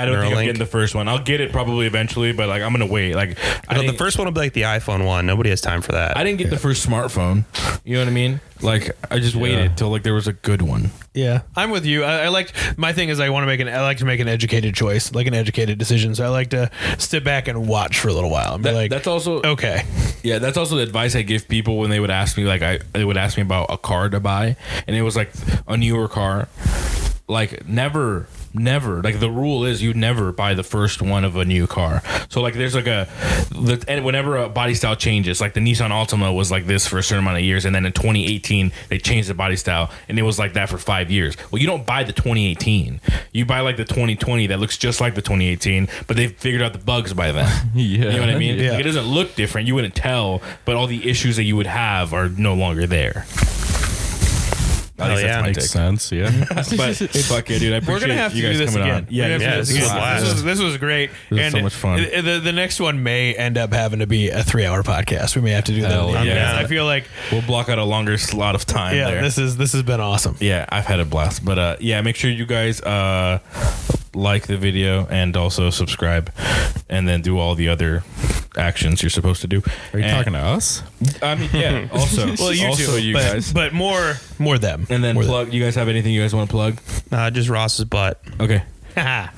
I don't think I'm Neuralink? getting the first one. I'll get it probably eventually, but like I'm gonna wait. Like The first one will be like the iPhone 1. Nobody has time for that. I didn't get the first smartphone. You know what I mean? Like I just waited till like there was a good one. Yeah, I'm with you. I like my thing is I like to make an educated choice, like an educated decision. So I like to sit back and watch for a little while and be like, That's also okay. Yeah, that's also the advice I give people when they would ask me they would ask me about a car to buy, and it was like a newer car. Like never, like the rule is you never buy the first one of a new car. So like there's like and whenever a body style changes, like the Nissan Altima was like this for a certain amount of years, and then in 2018 they changed the body style and it was like that for 5 years. Well, you don't buy the 2018, you buy like the 2020 that looks just like the 2018, but they've figured out the bugs by then. You know what I mean? Yeah. Like, it doesn't look different, you wouldn't tell, but all the issues that you would have are no longer there. Hell yeah. Makes sense. Yeah. But fuck yeah, dude. I appreciate We're gonna have to you guys do this coming again. on. Yeah, We're gonna have to do this this is again. blast. This was great. This is so much fun. The next one may end up having to be a 3-hour podcast. We may have to do that. Hell at the end. yeah. I feel like we'll block out a longer slot of time there. this has been awesome. Yeah, I've had a blast. But yeah, make sure you guys like the video and also subscribe, and then do all the other actions you're supposed to do. Are you talking to us? I mean, yeah. Also, Well, you also too, you but, guys. but more them. And then More plug. You guys have anything you guys want to plug? Just Ross's butt. Okay. them.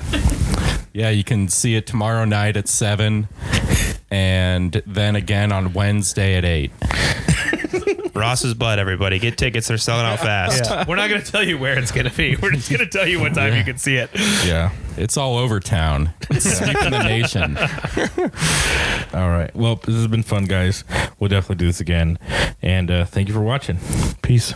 Yeah, you can see it tomorrow night at 7, and then again on Wednesday at 8. Ross's butt, everybody. Get tickets. They're selling out fast. Yeah. We're not going to tell you where it's going to be. We're just going to tell you what time you can see it. Yeah. It's all over town. It's sweeping the nation. All right. Well, this has been fun, guys. We'll definitely do this again. And thank you for watching. Peace.